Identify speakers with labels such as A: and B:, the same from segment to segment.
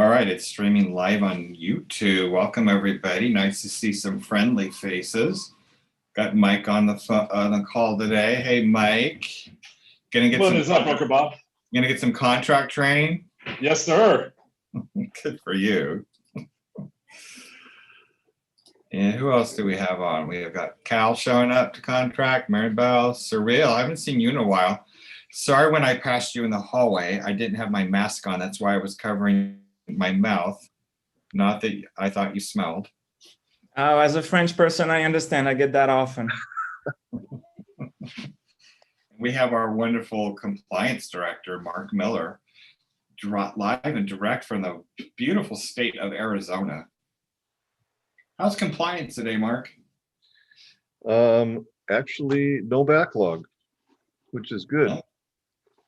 A: All right, it's streaming live on YouTube. Welcome everybody. Nice to see some friendly faces. Got Mike on the call today. Hey, Mike.
B: What is up, Broker Bob?
A: Gonna get some contract training.
B: Yes, sir.
A: Good for you. And who else do we have on? We have got Cal showing up to contract, Maribel, Surreal. I haven't seen you in a while. Sorry when I passed you in the hallway. I didn't have my mask on. That's why I was covering my mouth. Not that I thought you smelled.
C: Oh, as a French person, I understand. I get that often.
A: We have our wonderful compliance director, Mark Miller, live and direct from the beautiful state of Arizona. How's compliance today, Mark?
D: Actually, no backlog, which is good.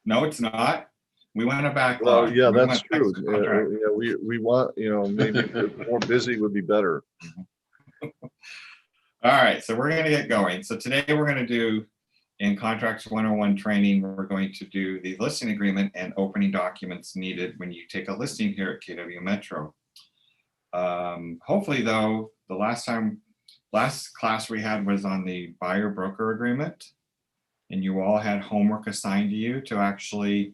A: No, it's not. We want a backlog.
D: Well, yeah,
A: We
D: that's
A: want
D: true.
A: contract.
D: Yeah, we want, maybe more busy would be better.
A: All right, so we're going to get going. So today we're going to do, in Contracts 101 training, we're going to do the listing agreement and opening documents needed when you take a listing here at KW Metro. Hopefully, though, the last class we had was on the buyer broker agreement, and you all had homework assigned to you to actually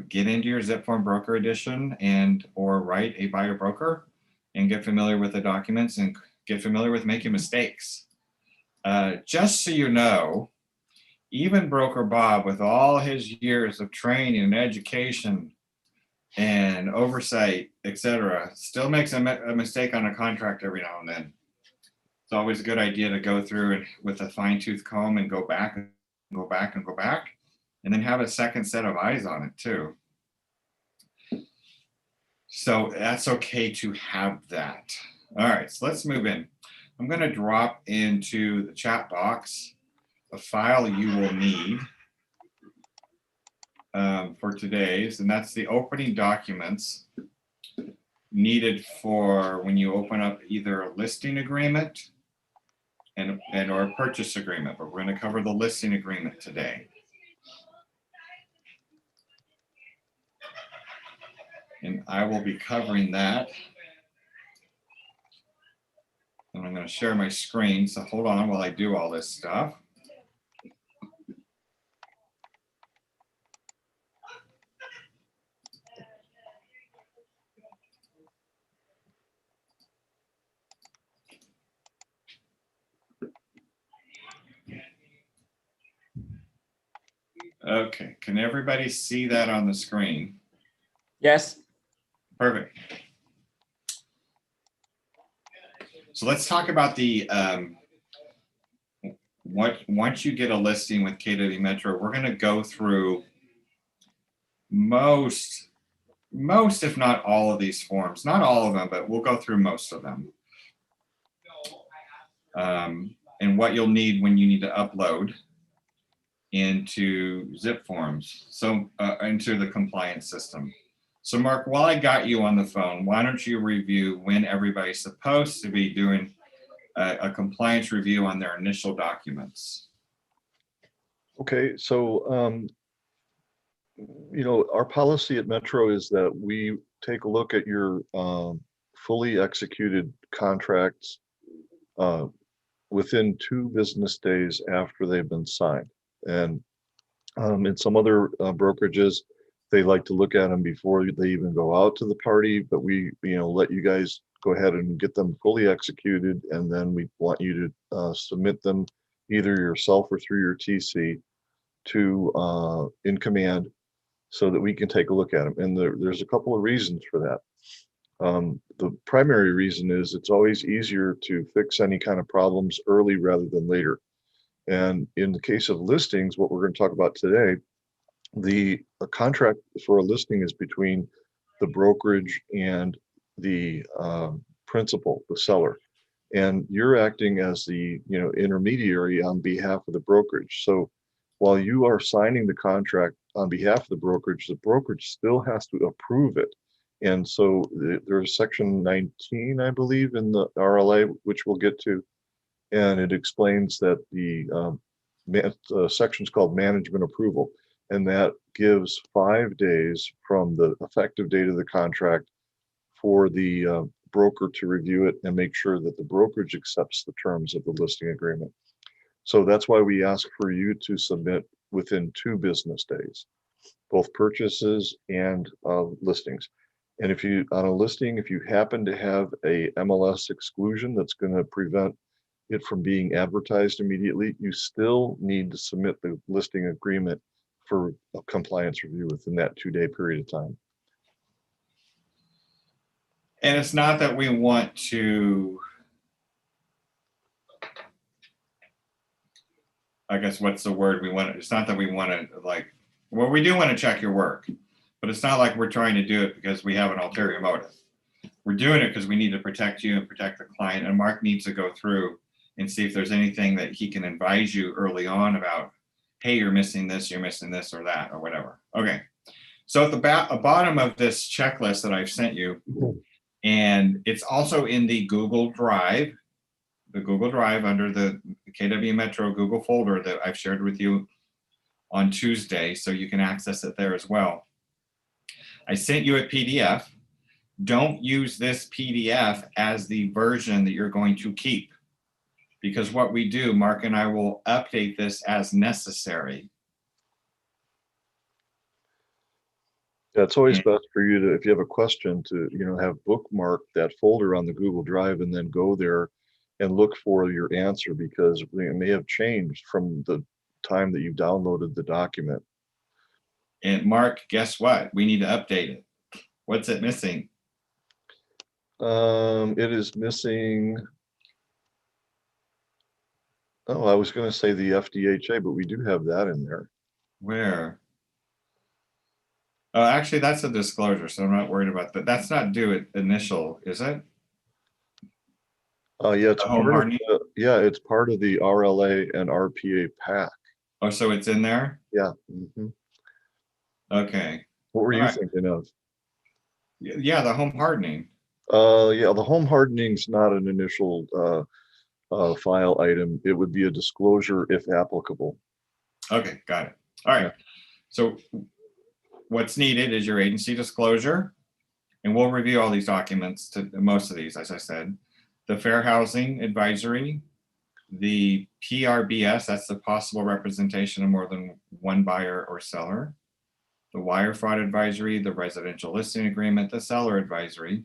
A: get into your Zip Form Broker Edition or write a buyer broker and get familiar with the documents and get familiar with making mistakes. Just so you know, even Broker Bob, with all his years of training and education and oversight, etc., still makes a mistake on a contract every now and then. It's always a good idea to go through it with a fine-tooth comb and go back and go back and go back, and then have a second set of eyes on it too. So that's okay to have that. All right, so let's move in. I'm going to drop into the chat box a file you will need for today's, and that's the opening documents needed for when you open up either a listing agreement and or a purchase agreement, but we're going to cover the listing agreement today. And I will be covering that. And I'm going to share my screen, so hold on while I do all this stuff. Okay, can everybody see that on the screen?
C: Yes.
A: Perfect. So let's talk about the once you get a listing with KW Metro, we're going to go through most if not all of these forms, not all of them, but we'll go through most of them. And what you'll need when you need to upload into Zip Forms, so into the compliance system. So Mark, while I got you on the phone, why don't you review when everybody's supposed to be doing a compliance review on their initial documents?
D: Okay, so, our policy at Metro is that we take a look at your fully executed contracts within 2 business days after they've been signed. And in some other brokerages, they like to look at them before they even go out to the party, but we, let you guys go ahead and get them fully executed, and then we want you to submit them either yourself or through your TC to In Command so that we can take a look at them. And there's a couple of reasons for that. The primary reason is it's always easier to fix any kind of problems early rather than later. And in the case of listings, what we're going to talk about today, a contract for a listing is between the brokerage and the principal, the seller, and you're acting as the intermediary on behalf of the brokerage. So while you are signing the contract on behalf of the brokerage still has to approve it. And so there's section 19, I believe, in the RLA, which we'll get to, and it explains that the section's called management approval. And that gives 5 days from the effective date of the contract for the broker to review it and make sure that the brokerage accepts the terms of the listing agreement. So that's why we ask for you to submit within 2 business days, both purchases and listings. And if you, on a listing, if you happen to have a MLS exclusion that's going to prevent it from being advertised immediately, you still need to submit the listing agreement for a compliance review within that 2-day period of time.
A: And it's not that we want to, I guess, what's the word we want? It's not that we want to like, well, we do want to check your work, but it's not like we're trying to do it because we have an ulterior motive. We're doing it because we need to protect you and protect the client. And Mark needs to go through and see if there's anything that he can advise you early on about, hey, you're missing this or that, or whatever. Okay. So at the bottom of this checklist that I've sent you, and it's also in the Google Drive under the KW Metro Google folder that I've shared with you on Tuesday, so you can access it there as well. I sent you a PDF. Don't use this PDF as the version that you're going to keep, because what we do, Mark and I will update this as necessary.
D: Yeah, it's always best for you to, if you have a question, to, have bookmark that folder on the Google Drive and then go there and look for your answer, because it may have changed from the time that you downloaded the document.
A: And Mark, guess what? We need to update it. What's it missing?
D: It is missing. Oh, I was going to say the FDHA, but we do have that in there.
A: Where? Actually, that's a disclosure, so I'm not worried about that. That's not due initial, is it?
D: Yeah, it's
A: The home
D: part of
A: hardening?
D: it's part of the RLA and RPA pack.
A: Oh, so it's in there?
D: Yeah. Mhm.
A: Okay.
D: What were you
A: Alright.
D: thinking of?
A: Yeah, the home hardening.
D: Yeah, the home hardening's not an initial file item. It would be a disclosure if applicable.
A: Okay, got it. All right.
D: Yeah.
A: So what's needed is your agency disclosure, and we'll review all these documents, to most of these, as I said. The fair housing advisory, the PRBS, that's the possible representation of more than one buyer or seller, the wire fraud advisory, the residential listing agreement, the seller advisory,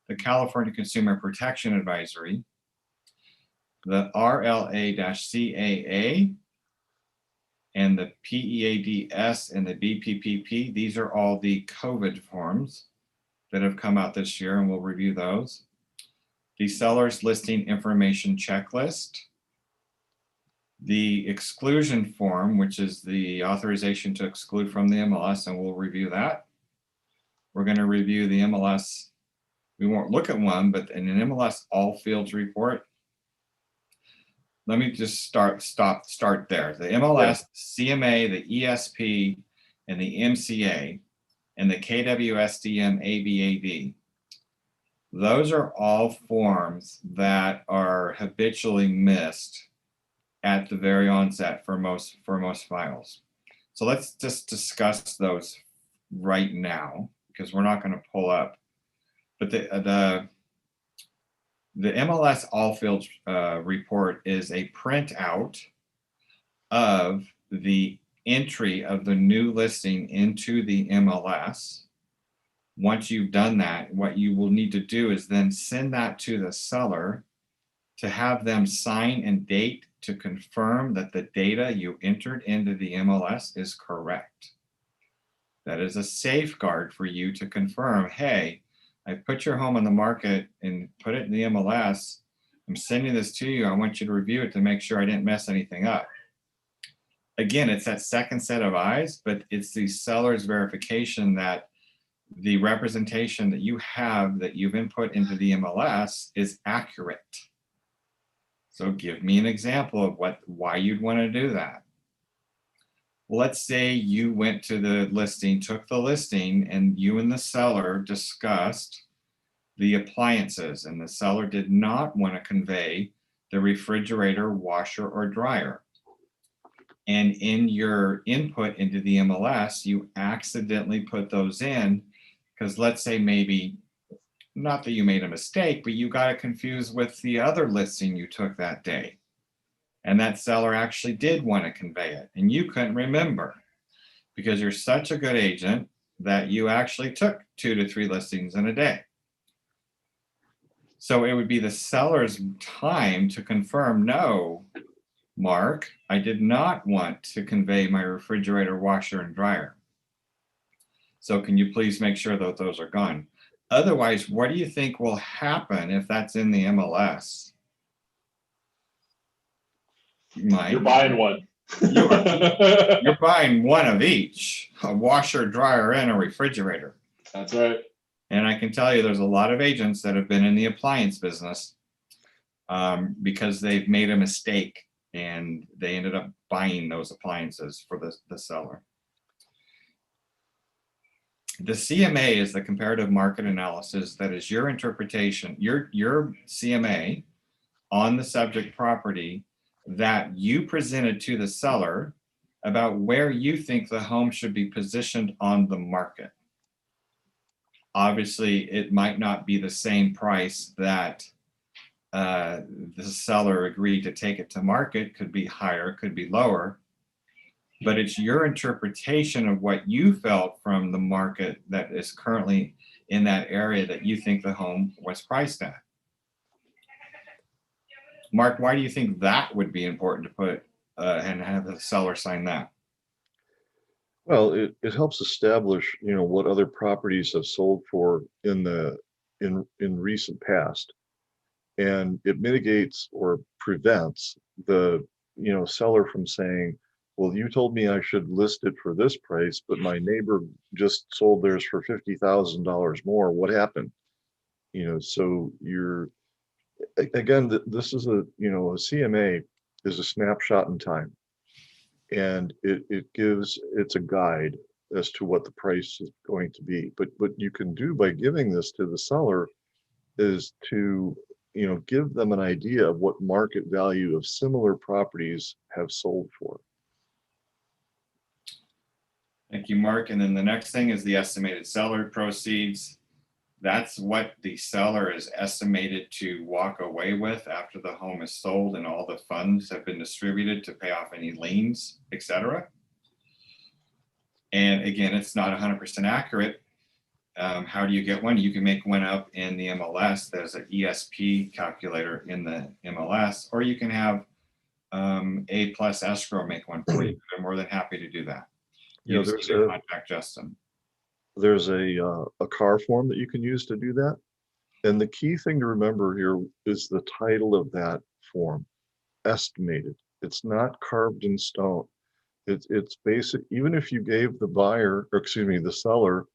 A: the California Consumer Protection Advisory, the RLA-CAA, and the PEADS and the BPPP. These are all the COVID forms that have come out this year, and we'll review those. The seller's listing information checklist, the exclusion form, which is the authorization to exclude from the MLS, and we'll review that. We're going to review the MLS. We won't look at one, but in an MLS all fields report. Let me just start there. The MLS, CMA, the ESP, and the MCA, and the KWSDM ABAD. Those are all forms that are habitually missed at the very onset for most files. So let's just discuss those right now, because we're not going to pull up. But the MLS all fields report is a printout of the entry of the new listing into the MLS. Once you've done that, what you will need to do is then send that to the seller to have them sign and date to confirm that the data you entered into the MLS is correct. That is a safeguard for you to confirm, hey, I put your home on the market and put it in the MLS. I'm sending this to you. I want you to review it to make sure I didn't mess anything up. Again, it's that second set of eyes, but it's the seller's verification that the representation that you have that you've input into the MLS is accurate. So give me an example of why you'd want to do that. Well, let's say you went to the listing, took the listing, and you and the seller discussed the appliances, and the seller did not want to convey the refrigerator, washer, or dryer. And in your input into the MLS, you accidentally put those in because let's say maybe, not that you made a mistake, but you got it confused with the other listing you took that day. And that seller actually did want to convey it and you couldn't remember because you're such a good agent that you actually took 2 to 3 listings in a day. So it would be the seller's time to confirm, no, Mark, I did not want to convey my refrigerator, washer, and dryer. So can you please make sure that those are gone? Otherwise, what do you think will happen if that's in the MLS? Mike,
B: You're buying one.
A: you're buying one of each, a washer, dryer, and a refrigerator.
B: That's right.
A: And I can tell you there's a lot of agents that have been in the appliance business because they've made a mistake and they ended up buying those appliances for the seller. The CMA is the comparative market analysis that is your interpretation, your CMA on the subject property that you presented to the seller about where you think the home should be positioned on the market. Obviously, it might not be the same price that the seller agreed to take it to market, could be higher, could be lower, but it's your interpretation of what you felt from the market that is currently in that area that you think the home was priced at. Mark, why do you think that would be important to put and have the seller sign that?
D: Well, it helps establish, what other properties have sold for in recent past. And it mitigates or prevents the, seller from saying, well, you told me I should list it for this price, but my neighbor just sold theirs for $50,000 more. What happened? So again, this is a CMA is a snapshot in time. And it's a guide as to what the price is going to be. But what you can do by giving this to the seller is to, give them an idea of what market value of similar properties have sold for.
A: Thank you, Mark. And then the next thing is the estimated seller proceeds. That's what the seller is estimated to walk away with after the home is sold and all the funds have been distributed to pay off any liens, etc. And again, it's not 100% accurate. How do you get one? You can make one up in the MLS. There's an ESP calculator in the MLS, or you can have A+ Escrow make one for you. They're more than happy to do that. You just need to contact Justin.
D: There's a car form that you can use to do that. And the key thing to remember here is the title of that form, estimated. It's not carved in stone. It's basic. Even if you gave the seller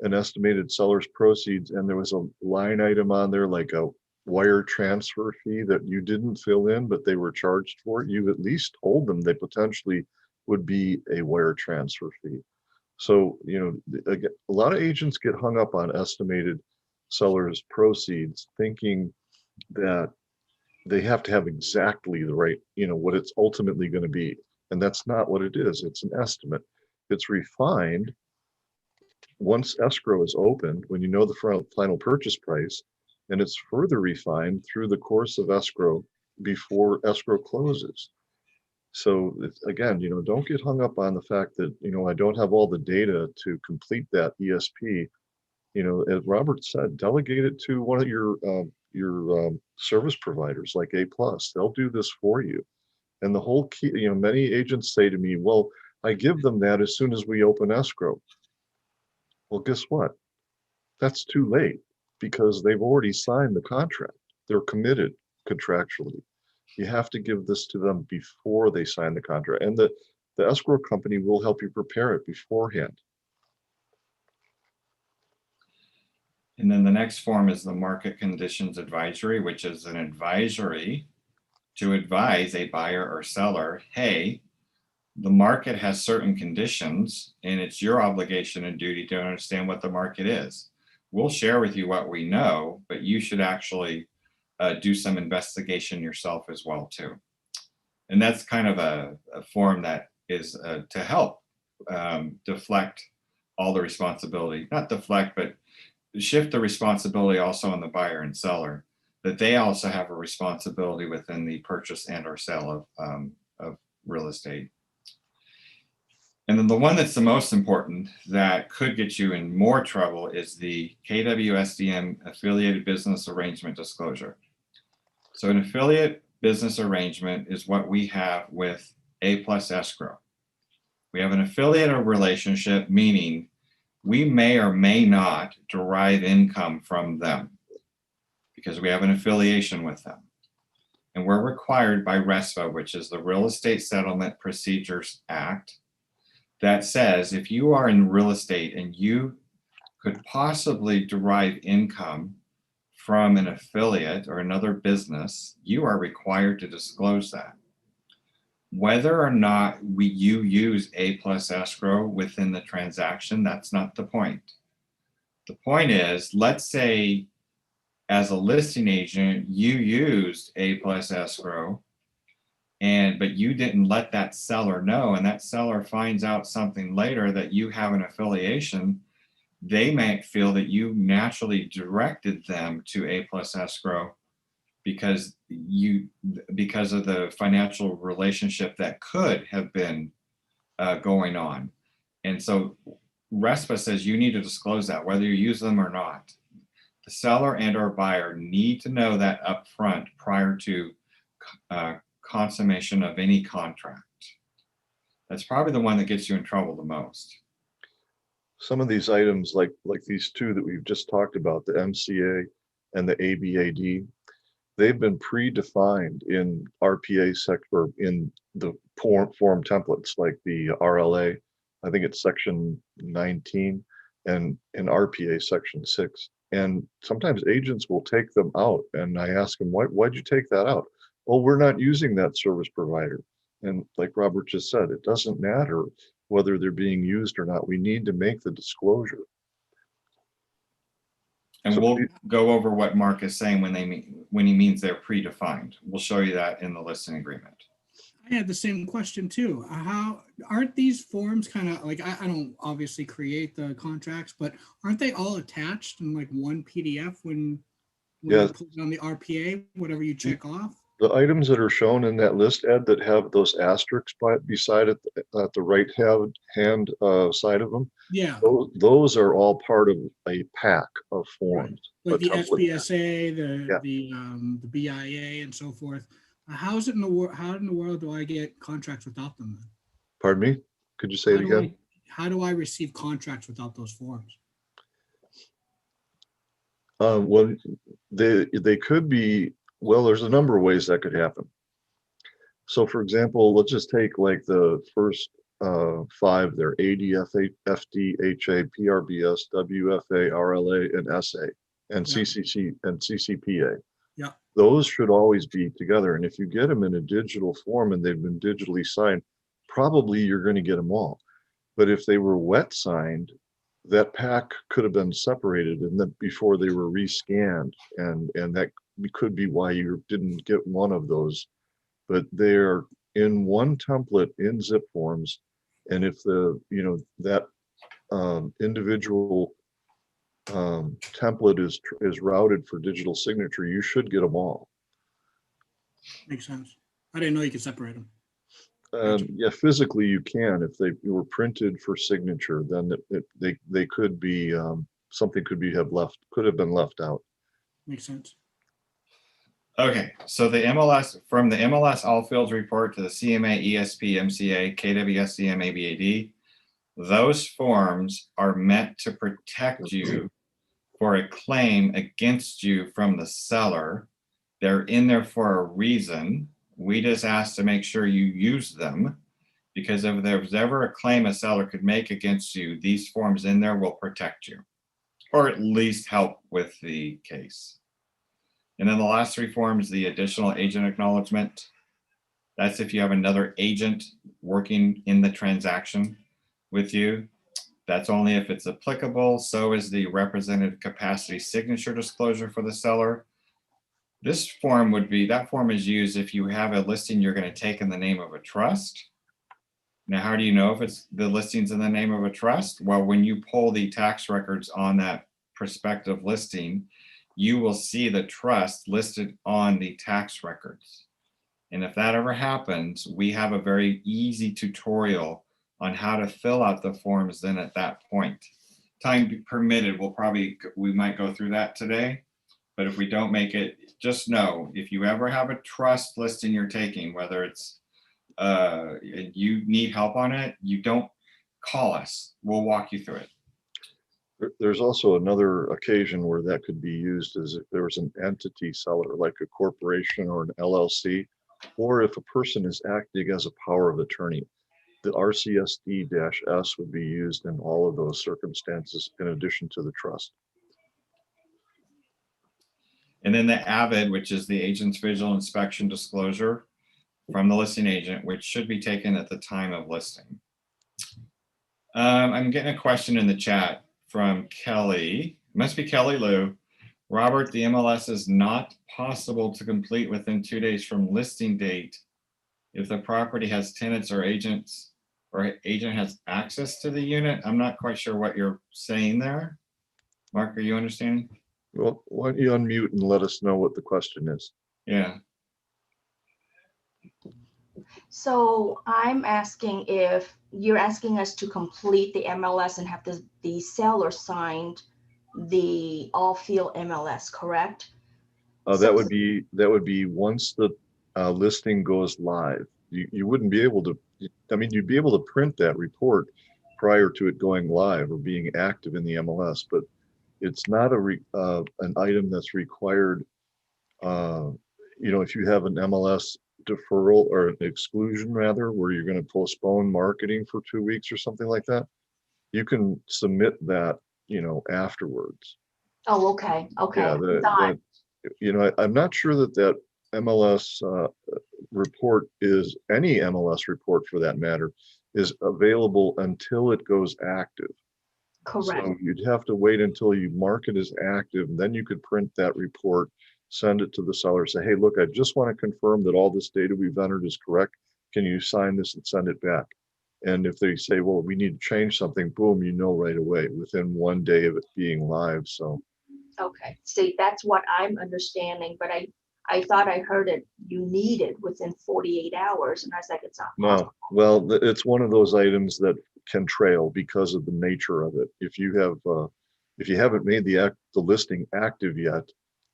D: an estimated seller's proceeds and there was a line item on there like a wire transfer fee that you didn't fill in, but they were charged for it, you at least told them they potentially would be a wire transfer fee. So, again, a lot of agents get hung up on estimated sellers' proceeds, thinking that they have to have exactly the right, what it's ultimately going to be. And that's not what it is. It's an estimate. It's refined once escrow is opened, when you know the final purchase price, and it's further refined through the course of escrow before escrow closes. So again, don't get hung up on the fact that, I don't have all the data to complete that ESP. As Robert said, delegate it to one of your service providers like A+. They'll do this for you. And the whole key, many agents say to me, well, I give them that as soon as we open escrow. Well, guess what? That's too late because they've already signed the contract. They're committed contractually. You have to give this to them before they sign the contract, and the escrow company will help you prepare it beforehand.
A: And then the next form is the market conditions advisory, which is an advisory to advise a buyer or seller, hey, the market has certain conditions and it's your obligation and duty to understand what the market is. We'll share with you what we know, but you should actually do some investigation yourself as well too. And that's kind of a form that is to help deflect all the responsibility, not deflect, but shift the responsibility also on the buyer and seller, that they also have a responsibility within the purchase and or sale of real estate. And then the one that's the most important that could get you in more trouble is the KWSDM affiliated business arrangement disclosure. So an affiliate business arrangement is what we have with A+ Escrow. We have an affiliate relationship, meaning we may or may not derive income from them because we have an affiliation with them. And we're required by RESPA, which is the Real Estate Settlement Procedures Act, that says if you are in real estate and you could possibly derive income from an affiliate or another business, you are required to disclose that. Whether or not you use A+ Escrow within the transaction, that's not the point. The point is, let's say as a listing agent, you used A+ Escrow, but you didn't let that seller know, and that seller finds out something later that you have an affiliation, they might feel that you naturally directed them to A+ Escrow because of the financial relationship that could have been going on. And so RESPA says you need to disclose that whether you use them or not. The seller and or buyer need to know that upfront prior to consummation of any contract. That's probably the one that gets you in trouble the most.
D: Some of these items, like these two that we've just talked about, the MCA and the ABAD, they've been predefined in RPA sector in the form templates, like the RLA, I think it's section 19, and in RPA section 6. And sometimes agents will take them out, and I ask them, why'd you take that out? Well, we're not using that service provider. And like Robert just said, it doesn't matter whether they're being used or not. We need to make the disclosure.
A: And
D: So
A: we'll go over what Mark is saying when he means they're predefined. We'll show you that in the listing agreement.
E: I had the same question too. How aren't these forms kind of like, I don't obviously create the contracts, but aren't they all attached in like one PDF when
D: Yes.
E: you put it on the RPA, whatever you check off?
D: The items that are shown in that list, Ed, that have those asterisks beside it at the right hand side of them,
E: Yeah,
D: those are all part of a pack of forms.
E: like
D: a
E: the
D: template.
E: SBSA,
D: Yeah.
E: the BIA, and so forth. How in the world do I get contracts without them? Then?
D: Pardon me? Could you say it again?
E: How do I receive contracts without those forms?
D: Well, they could be, well, there's a number of ways that could happen. So for example, let's just take like the first 5 there: AD, FD, HA, PRBS, WFA, RLA, and SA, and
E: Yeah.
D: CCC and CCPA.
E: Yeah.
D: Those should always be together. And if you get them in a digital form and they've been digitally signed, probably you're going to get them all. But if they were wet signed, that pack could have been separated and then before they were rescanned, and that could be why you didn't get one of those. But they're in one template in zip forms, and if that individual template is routed for digital signature, you should get them all.
E: Makes sense. I didn't know you could separate them.
D: Yeah, physically you can. If they were printed for signature, then they could be something could have been left out.
E: Makes sense.
A: Okay, so from the MLS all fields report to the CMA, ESP, MCA, KWSDM, ABAD, those forms are meant to protect you for a claim against you from the seller. They're in there for a reason. We just ask to make sure you use them, because if there's ever a claim a seller could make against you, these forms in there will protect you, or at least help with the case. And then the last 3 forms, the additional agent acknowledgement. That's if you have another agent working in the transaction with you. That's only if it's applicable. So is the representative capacity signature disclosure for the seller. This form would be, that form is used if you have a listing you're going to take in the name of a trust. Now, how do you know if it's the listings in the name of a trust? Well, when you pull the tax records on that prospective listing, you will see the trust listed on the tax records. And if that ever happens, we have a very easy tutorial on how to fill out the forms then at that point. Time permitted, we might go through that today. But if we don't make it, just know, if you ever have a trust listing you're taking, whether it's you need help on it, you don't call us. We'll walk you through it.
D: There's also another occasion where that could be used as if there was an entity seller, like a corporation or an LLC, or if a person is acting as a power of attorney. The RCSD-S would be used in all of those circumstances in addition to the trust.
A: And then the AVID, which is the agent's visual inspection disclosure from the listing agent, which should be taken at the time of listing. I'm getting a question in the chat from Kelly. It must be Kelly Lou. Robert, the MLS is not possible to complete within 2 days from listing date if the property has tenants or agents, or agent has access to the unit. I'm not quite sure what you're saying there. Mark, are you understanding?
D: Well, why don't you unmute and let us know what the question is?
A: Yeah.
F: So I'm asking if you're asking us to complete the MLS and have the seller signed the all field MLS, correct?
D: That would be once the listing goes live. You wouldn't be able to, I mean, you'd be able to print that report prior to it going live or being active in the MLS, but it's not an item that's required. If you have an MLS deferral or an exclusion rather, where you're going to postpone marketing for 2 weeks or something like that, you can submit that, afterwards.
F: Oh, okay.
D: Yeah, I'm not sure that MLS report is, any MLS report for that matter, is available until it goes active.
F: Correct.
D: So you'd have to wait until you mark it as active, and then you could print that report, send it to the seller, say, hey, look, I just want to confirm that all this data we've entered is correct. Can you sign this and send it back? And if they say, well, we need to change something, boom, right away within 1 day of it being live. So.
F: Okay, see, that's what I'm understanding, but I thought I heard it, you need it within 48 hours, and I was like, it's not possible.
D: No, well, it's one of those items that can trail because of the nature of it. If you haven't made the listing active yet,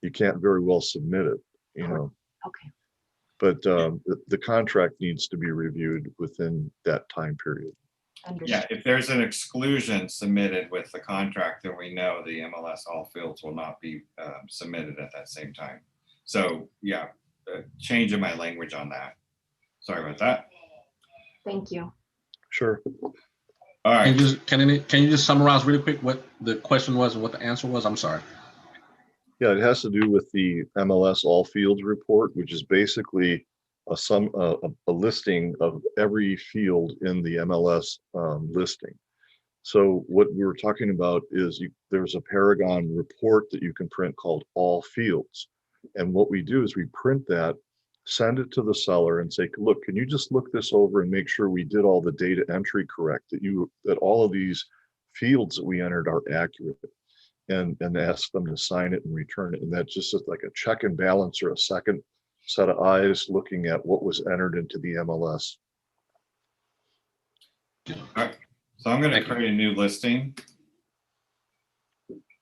D: you can't very well submit it,
F: Okay.
D: But the contract needs to be reviewed within that time period.
F: Understood.
A: Yeah, if there's an exclusion submitted with the contract, then we know the MLS all fields will not be submitted at that same time. So yeah, change in my language on that. Sorry about that.
F: Thank you.
D: Sure.
A: All right.
G: Can you just summarize really quick what the question was and what the answer was? I'm sorry.
D: Yeah, it has to do with the MLS all fields report, which is basically a listing of every field in the MLS listing. So what we were talking about is there's a Paragon report that you can print called all fields. And what we do is we print that, send it to the seller and say, look, can you just look this over and make sure we did all the data entry correct, that all of these fields that we entered are accurate, and ask them to sign it and return it. And that's just like a check and balance, or a second set of eyes looking at what was entered into the MLS.
A: All right. So I'm going to create a new listing.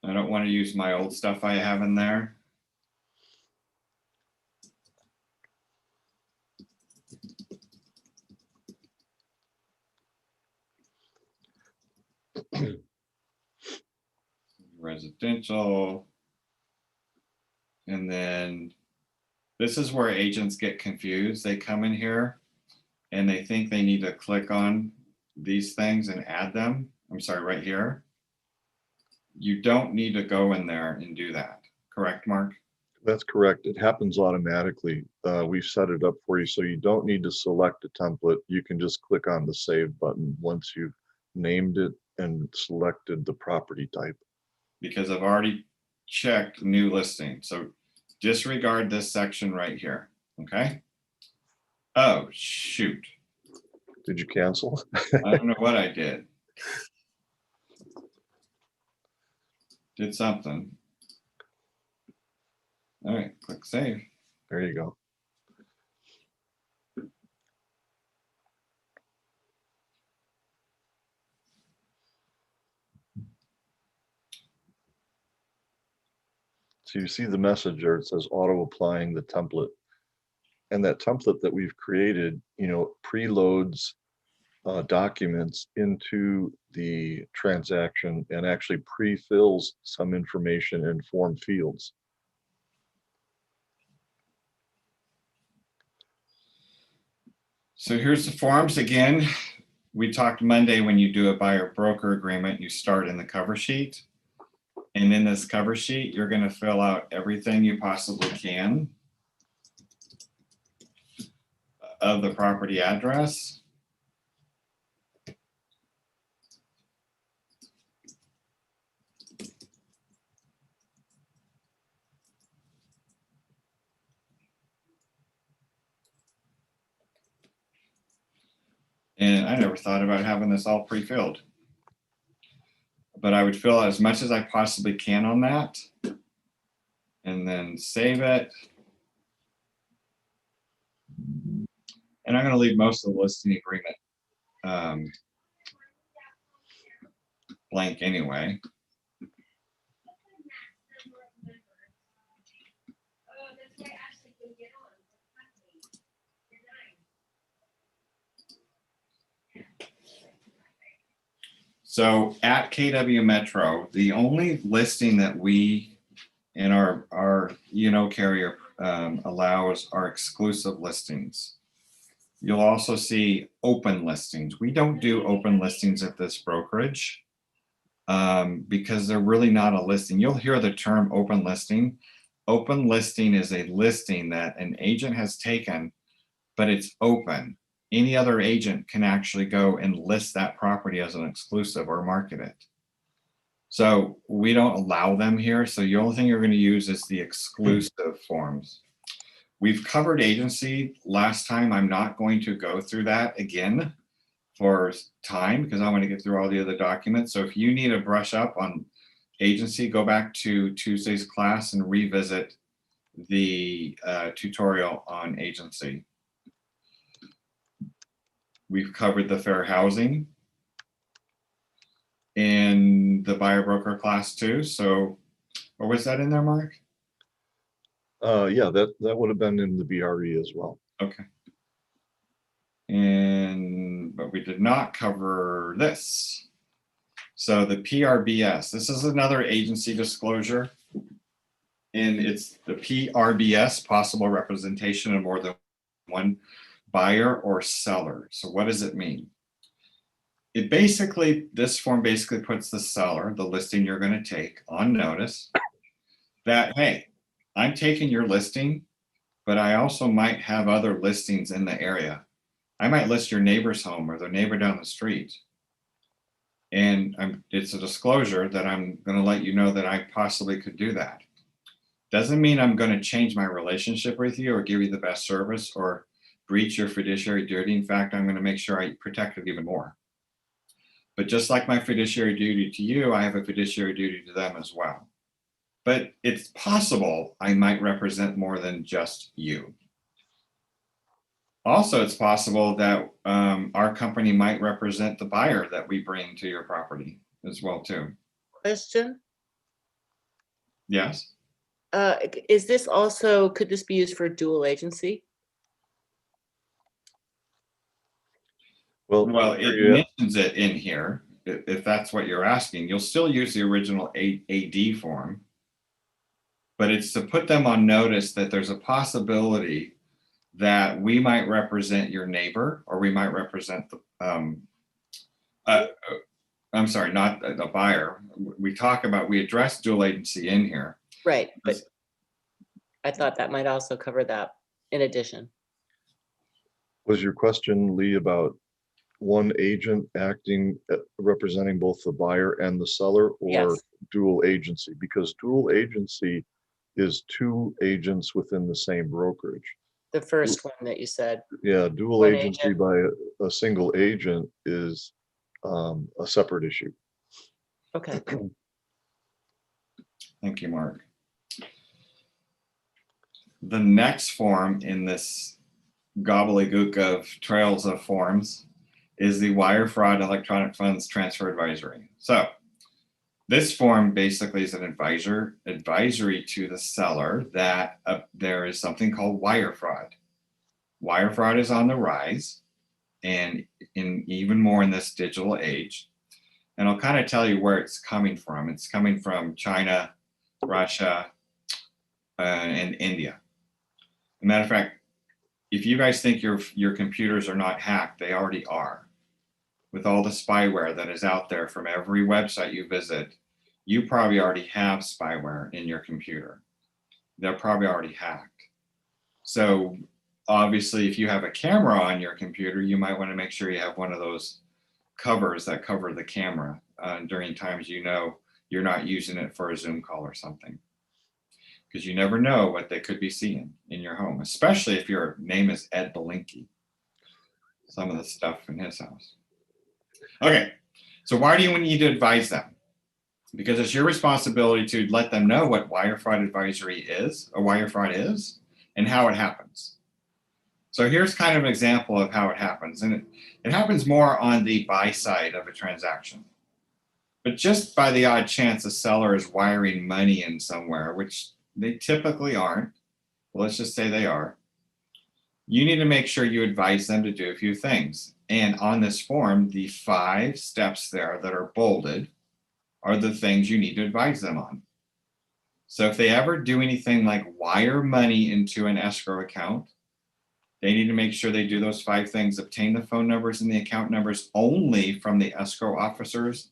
A: I don't want to use my old stuff I have in there. Residential. And then this is where agents get confused. They come in here and they think they need to click on these things and add them. I'm sorry, right here. You don't need to go in there and do that. Correct, Mark?
D: That's correct. It happens automatically. We've set it up for you, so you don't need to select a template. You can just click on the save button once you've named it and selected the property type.
A: Because I've already checked new listing. So disregard this section right here, okay? Oh, shoot.
D: Did you cancel?
A: I don't know what I did. Did something. All right, click save.
D: There you go. So you see the message there, it says auto applying the template. And that template that we've created, preloads documents into the transaction and actually pre-fills some information in form fields.
A: So here's the forms again. We talked Monday, when you do a buyer broker agreement, you start in the cover sheet. And in this cover sheet, you're going to fill out everything you possibly can of the property address. And I never thought about having this all pre-filled. But I would fill out as much as I possibly can on that. And then save it. And I'm going to leave most of the listing agreement blank anyway. So at KW Metro, the only listing that we in our carrier allows are exclusive listings. You'll also see open listings. We don't do open listings at this brokerage because they're really not a listing. You'll hear the term open listing. Open listing is a listing that an agent has taken, but it's open. Any other agent can actually go and list that property as an exclusive or market it. So we don't allow them here. So the only thing you're going to use is the exclusive forms. We've covered agency last time. I'm not going to go through that again for time because I want to get through all the other documents. So if you need a brush up on agency, go back to Tuesday's class and revisit the tutorial on agency. We've covered the fair housing in the buyer broker class too. So, or was that in there, Mark?
D: Yeah, that would have been in the BRE as well.
A: Okay. But we did not cover this. So the PRBS, this is another agency disclosure. And it's the PRBS, possible representation of more than one buyer or seller. So what does it mean? This form basically puts the seller, the listing you're going to take, on notice that, hey, I'm taking your listing, but I also might have other listings in the area. I might list your neighbor's home or the neighbor down the street. And it's a disclosure that I'm going to let you know that I possibly could do that. Doesn't mean I'm going to change my relationship with you or give you the best service or breach your fiduciary duty. In fact, I'm going to make sure I protect it even more. But just like my fiduciary duty to you, I have a fiduciary duty to them as well. But it's possible I might represent more than just you. Also, it's possible that our company might represent the buyer that we bring to your property as well too.
H: Question,
A: Yes.
H: is this also, could this be used for dual agency?
A: Well, it mentions it in here. If that's what you're asking, you'll still use the original AD form, but it's to put them on notice that there's a possibility that we might represent your neighbor or we might represent the, I'm sorry, not the buyer. We address dual agency in here.
H: Right, but I thought that might also cover that in addition.
D: Was your question, Lee, about one agent acting, representing both the buyer and the seller, or
H: Yes.
D: dual agency? Because dual agency is two agents within the same brokerage.
H: The first one that you said.
D: Yeah, dual
H: One
D: agency
H: agent.
D: by a single agent is a separate issue.
H: Okay.
A: Thank you, Mark. The next form in this gobbledygook of trails of forms is the wire fraud electronic funds transfer advisory. So this form basically is an advisory to the seller that there is something called wire fraud. Wire fraud is on the rise, and even more in this digital age. And I'll kind of tell you where it's coming from. It's coming from China, Russia, and India. As a matter of fact, if you guys think your computers are not hacked, they already are. With all the spyware that is out there from every website you visit, you probably already have spyware in your computer. They're probably already hacked. So obviously, if you have a camera on your computer, you might want to make sure you have one of those covers that cover the camera during times you know you're not using it for a Zoom call or something. Because you never know what they could be seeing in your home, especially if your name is Ed Belinky. Some of the stuff in his house. Okay, so why do you need to advise them? Because it's your responsibility to let them know what wire fraud advisory is, or wire fraud is, and how it happens. So here's kind of an example of how it happens. And it happens more on the buy side of a transaction. But just by the odd chance a seller is wiring money in somewhere, which they typically aren't, well, let's just say they are, you need to make sure you advise them to do a few things. And on this form, the 5 steps there that are bolded are the things you need to advise them on. So if they ever do anything like wire money into an escrow account, they need to make sure they do those 5 things: obtain the phone numbers and the account numbers only from the escrow officers,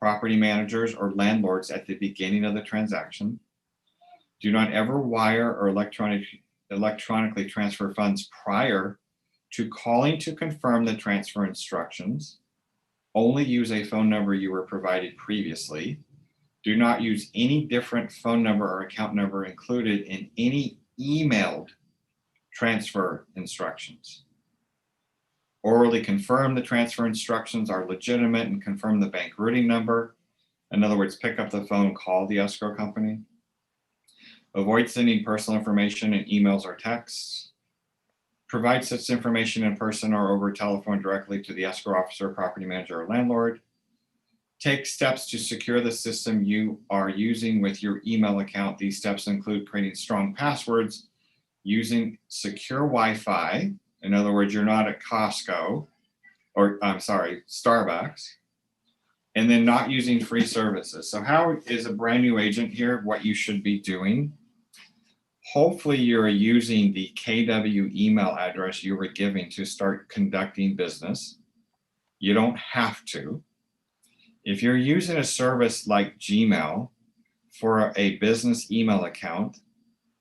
A: property managers, or landlords at the beginning of the transaction. Do not ever wire or electronically transfer funds prior to calling to confirm the transfer instructions. Only use a phone number you were provided previously. Do not use any different phone number or account number included in any emailed transfer instructions. Orally confirm the transfer instructions are legitimate and confirm the bank routing number. In other words, pick up the phone, call the escrow company. Avoid sending personal information in emails or texts. Provide such information in person or over telephone directly to the escrow officer, property manager, or landlord. Take steps to secure the system you are using with your email account. These steps include creating strong passwords, using secure Wi-Fi. In other words, you're not at Costco, or I'm sorry, Starbucks, and then not using free services. So how is a brand new agent here what you should be doing? Hopefully you're using the KW email address you were giving to start conducting business. You don't have to. If you're using a service like Gmail for a business email account,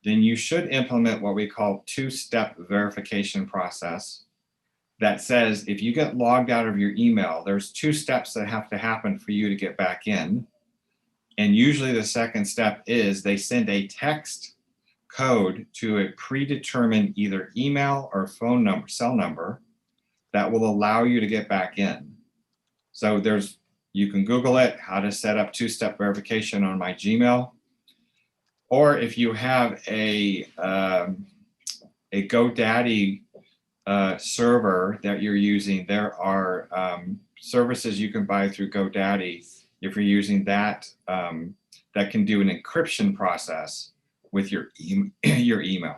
A: then you should implement what we call 2-step verification process that says if you get logged out of your email, there's 2 steps that have to happen for you to get back in. And usually the second step is they send a text code to a predetermined either email or phone number, cell number, that will allow you to get back in. So you can Google it, how to set up 2-step verification on my Gmail. Or if you have a GoDaddy server that you're using, there are services you can buy through GoDaddy if you're using that, that can do an encryption process with your email.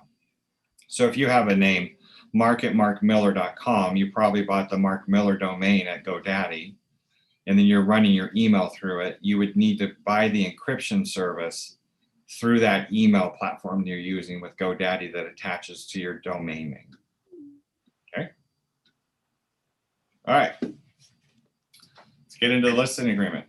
A: So if you have a name, mark@markmiller.com, you probably bought the Mark Miller domain at GoDaddy, and then you're running your email through it. You would need to buy the encryption service through that email platform you're using with GoDaddy that attaches to your domain name. Okay. All right. Let's get into the listing agreement.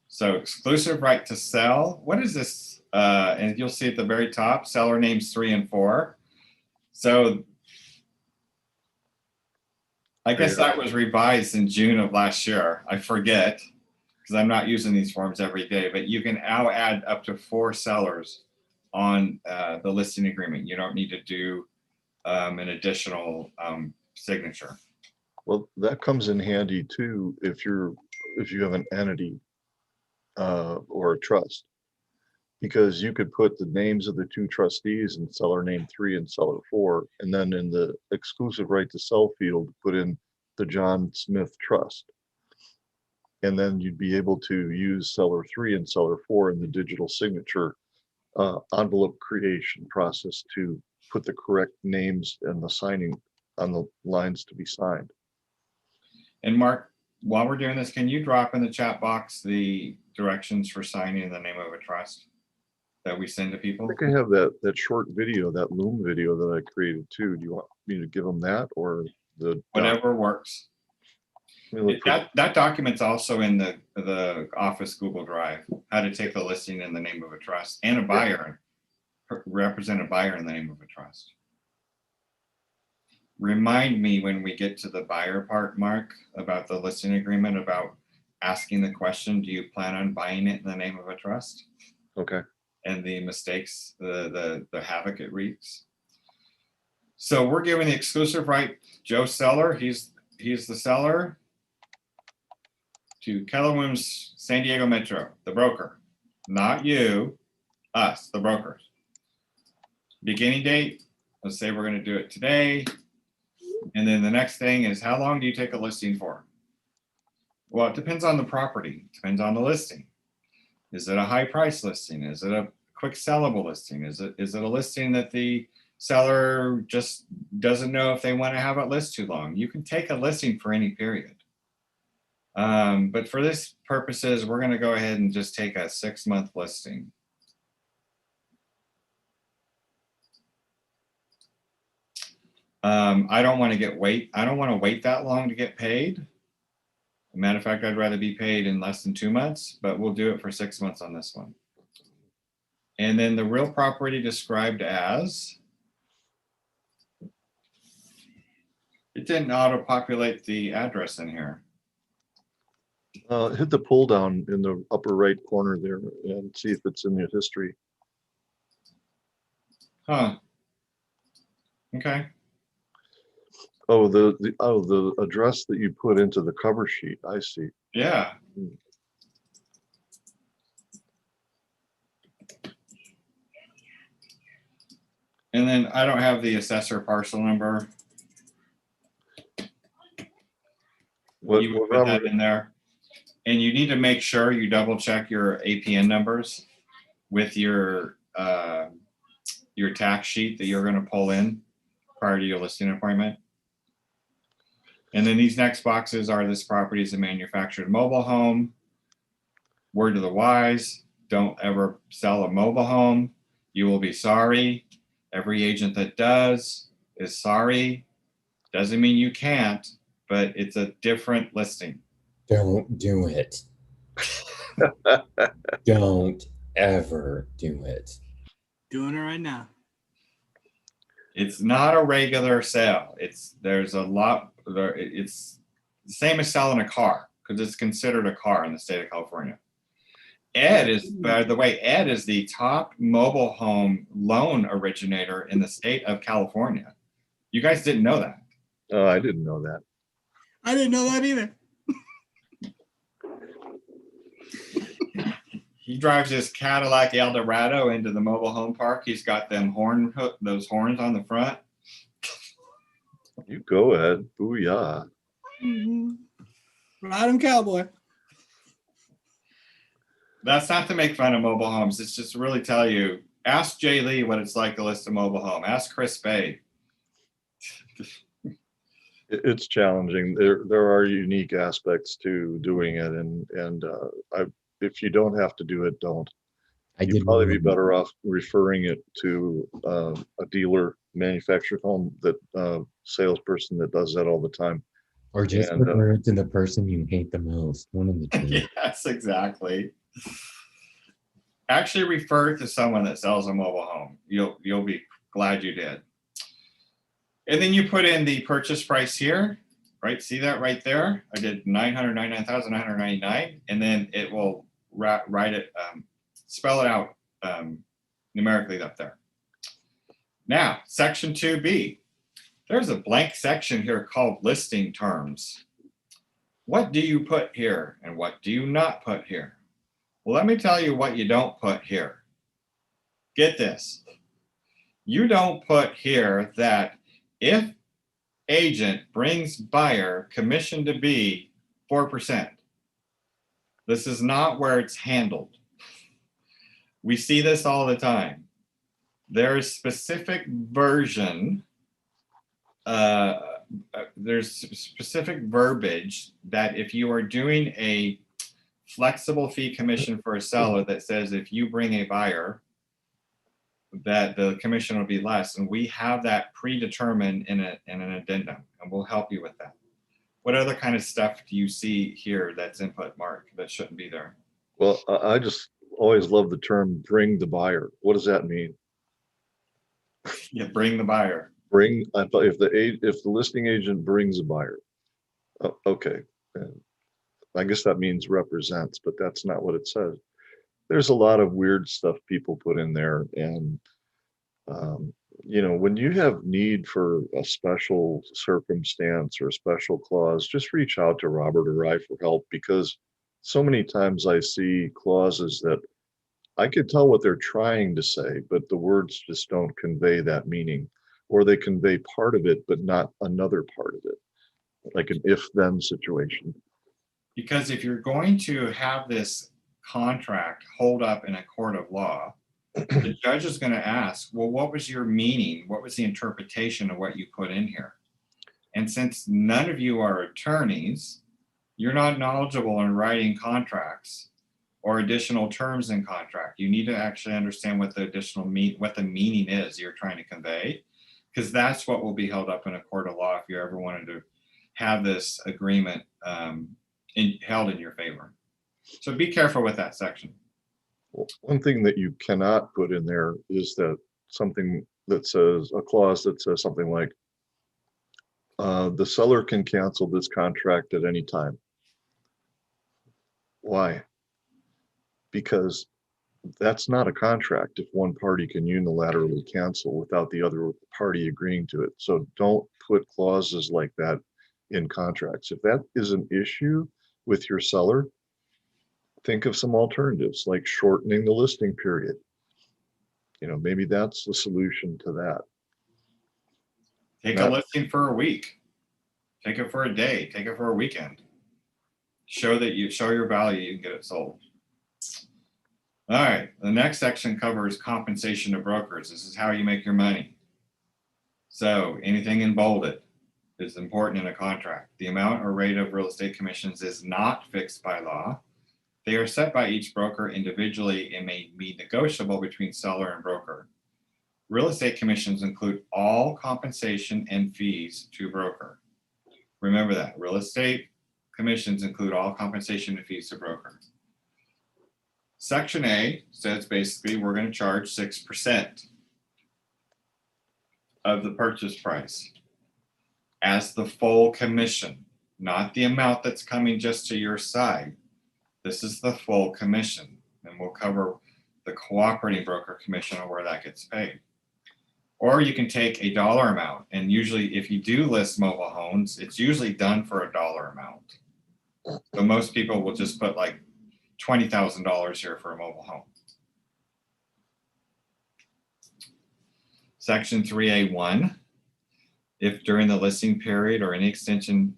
A: So exclusive right to sell. What is this? And you'll see at the very top, seller names 3 and 4. So I guess that was revised in June of last year. I forget. because I'm not using these forms every day, but you can now add up to 4 sellers on the listing agreement. You don't need to do an additional signature.
D: Well, that comes in handy too if you have an entity or a trust, because you could put the names of the 2 trustees in seller name 3 and seller 4, and then in the exclusive right to sell field, put in the John Smith Trust. And then you'd be able to use seller 3 and seller 4 in the digital signature envelope creation process to put the correct names and the signing on the lines to be signed.
A: And Mark, while we're doing this, can you drop in the chat box the directions for signing in the name of a trust that we send to
D: I
A: people?
D: think I have that short video, that Loom video that I created too. Do you want me to give them that or the?
A: Whatever works.
D: Let me look for-
A: That document's also in the Office Google Drive, how to take a listing in the name of a trust and a buyer, represent a buyer in the name of a trust. Remind me when we get to the buyer part, Mark, about the listing agreement, about asking the question, do you plan on buying it in the name of a trust?
D: Okay.
A: And the mistakes, the havoc it wreaks. So we're giving the exclusive right, Joe Seller, he's the seller, to Keller Williams San Diego Metro, the broker, not you, us, the brokers. Beginning date, let's say we're going to do it today. And then the next thing is, how long do you take a listing for? Well, it depends on the property, depends on the listing. Is it a high price listing? Is it a quick sellable listing? Is it a listing that the seller just doesn't know if they want to have it list too long? You can take a listing for any period. But for this purposes, we're going to go ahead and just take a 6-month listing. I don't want to wait that long to get paid. Matter of fact, I'd rather be paid in less than 2 months, but we'll do it for 6 months on this one. And then the real property described as, it didn't auto-populate the address in here.
D: Hit the pull down in the upper right corner there and see if it's in your history.
A: Huh. Okay.
D: Oh, the address that you put into the cover sheet. I see.
A: Yeah. And then I don't have the assessor parcel number.
D: What
A: You would put that in there. And you need to make sure you double check your APN numbers with your tax sheet that you're going to pull in prior to your listing appointment. And then these next boxes are, this property is a manufactured mobile home. Word to the wise, don't ever sell a mobile home. You will be sorry. Every agent that does is sorry. Doesn't mean you can't, but it's a different listing.
I: Don't do it. Don't ever do it.
E: Doing it right now.
A: It's not a regular sale. It's the same as selling a car, because it's considered a car in the state of California. Ed is, by the way, Ed is the top mobile home loan originator in the state of California. You guys didn't know that.
D: Oh, I didn't know that.
E: I didn't know that either.
A: He drives his Cadillac Eldorado into the mobile home park. He's got those horns on the front.
D: You go, Ed. Booyah.
E: Ride 'em, cowboy.
A: That's not to make fun of mobile homes. It's just to really tell you, ask Jay Lee what it's like to list a mobile home. Ask Chris Spade.
D: It's challenging. There are unique aspects to doing it, and if you don't have to do it, don't. You'd probably be better off referring it to a dealer, manufactured home, that salesperson that does that all the time.
I: Or just refer it to the person you hate the most. One of the two.
A: Yes, exactly. Actually refer it to someone that sells a mobile home. You'll be glad you did. And then you put in the purchase price here, right? See that right there? I did 999,999, and then it will write it, spell it out numerically up there. Now, section 2B. There's a blank section here called listing terms. What do you put here and what do you not put here? Well, let me tell you what you don't put here. Get this. You don't put here that if agent brings buyer, commission to be 4%. This is not where it's handled. We see this all the time. There's specific version, there's specific verbiage that if you are doing a flexible fee commission for a seller that says if you bring a buyer, that the commission will be less, and we have that predetermined in an addendum, and we'll help you with that. What other kind of stuff do you see here that's input, Mark, that shouldn't be there?
D: Well, I just always love the term "bring the buyer." What does that mean?
A: Yeah, bring the buyer.
D: Bring. I thought if the listing agent brings a buyer, okay. I guess that means represents, but that's not what it says. There's a lot of weird stuff people put in there, and you know, when you have need for a special circumstance or a special clause, just reach out to Robert or I for help, because so many times I see clauses that I could tell what they're trying to say, but the words just don't convey that meaning, or they convey part of it but not another part of it, like an if-then situation.
A: Because if you're going to have this contract hold up in a court of law, the judge is going to ask, well, what was your meaning? What was the interpretation of what you put in here? And since none of you are attorneys, you're not knowledgeable in writing contracts or additional terms in contract. You need to actually understand what the additional what the meaning is you're trying to convey, because that's what will be held up in a court of law if you ever wanted to have this agreement held in your favor. So be careful with that section.
D: Well, one thing that you cannot put in there is that something that says, a clause that says something like, the seller can cancel this contract at any time. Why? Because that's not a contract if one party can unilaterally cancel without the other party agreeing to it. So don't put clauses like that in contracts. If that is an issue with your seller, think of some alternatives, like shortening the listing period. You know, maybe that's the solution to that.
A: Take a listing for a week. Take it for a day. Take it for a weekend. Show that you show your value, you can get it sold. All right, the next section covers compensation to brokers. This is how you make your money. So anything in bolded is important in a contract. The amount or rate of real estate commissions is not fixed by law. They are set by each broker individually and may be negotiable between seller and broker. Real estate commissions include all compensation and fees to broker. Remember that. Real estate commissions include all compensation and fees to broker. Section A says basically we're going to charge 6% of the purchase price as the full commission, not the amount that's coming just to your side. This is the full commission, and we'll cover the cooperating broker commission or where that gets paid. Or you can take a dollar amount, and usually if you do list mobile homes, it's usually done for a dollar amount. So most people will just put like $20,000 here for a mobile home. Section 3A1, if during the listing period or any extension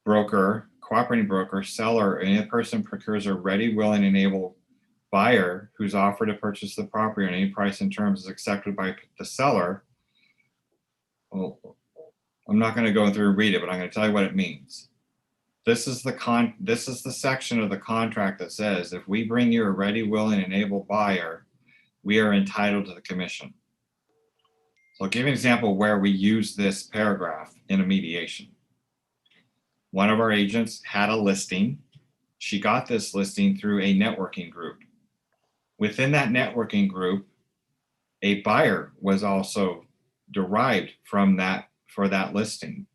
A: broker, cooperating broker, seller, or any person procures a ready, willing, and able buyer whose offer to purchase the property on any price and terms is accepted by the seller. Well, I'm not going to go through and read it, but I'm going to tell you what it means. This is the section of the contract that says if we bring you a ready, willing, and able buyer, we are entitled to the commission. So I'll give you an example where we use this paragraph in a mediation. One of our agents had a listing. She got this listing through a networking group. Within that networking group, a buyer was also derived from that for that listing.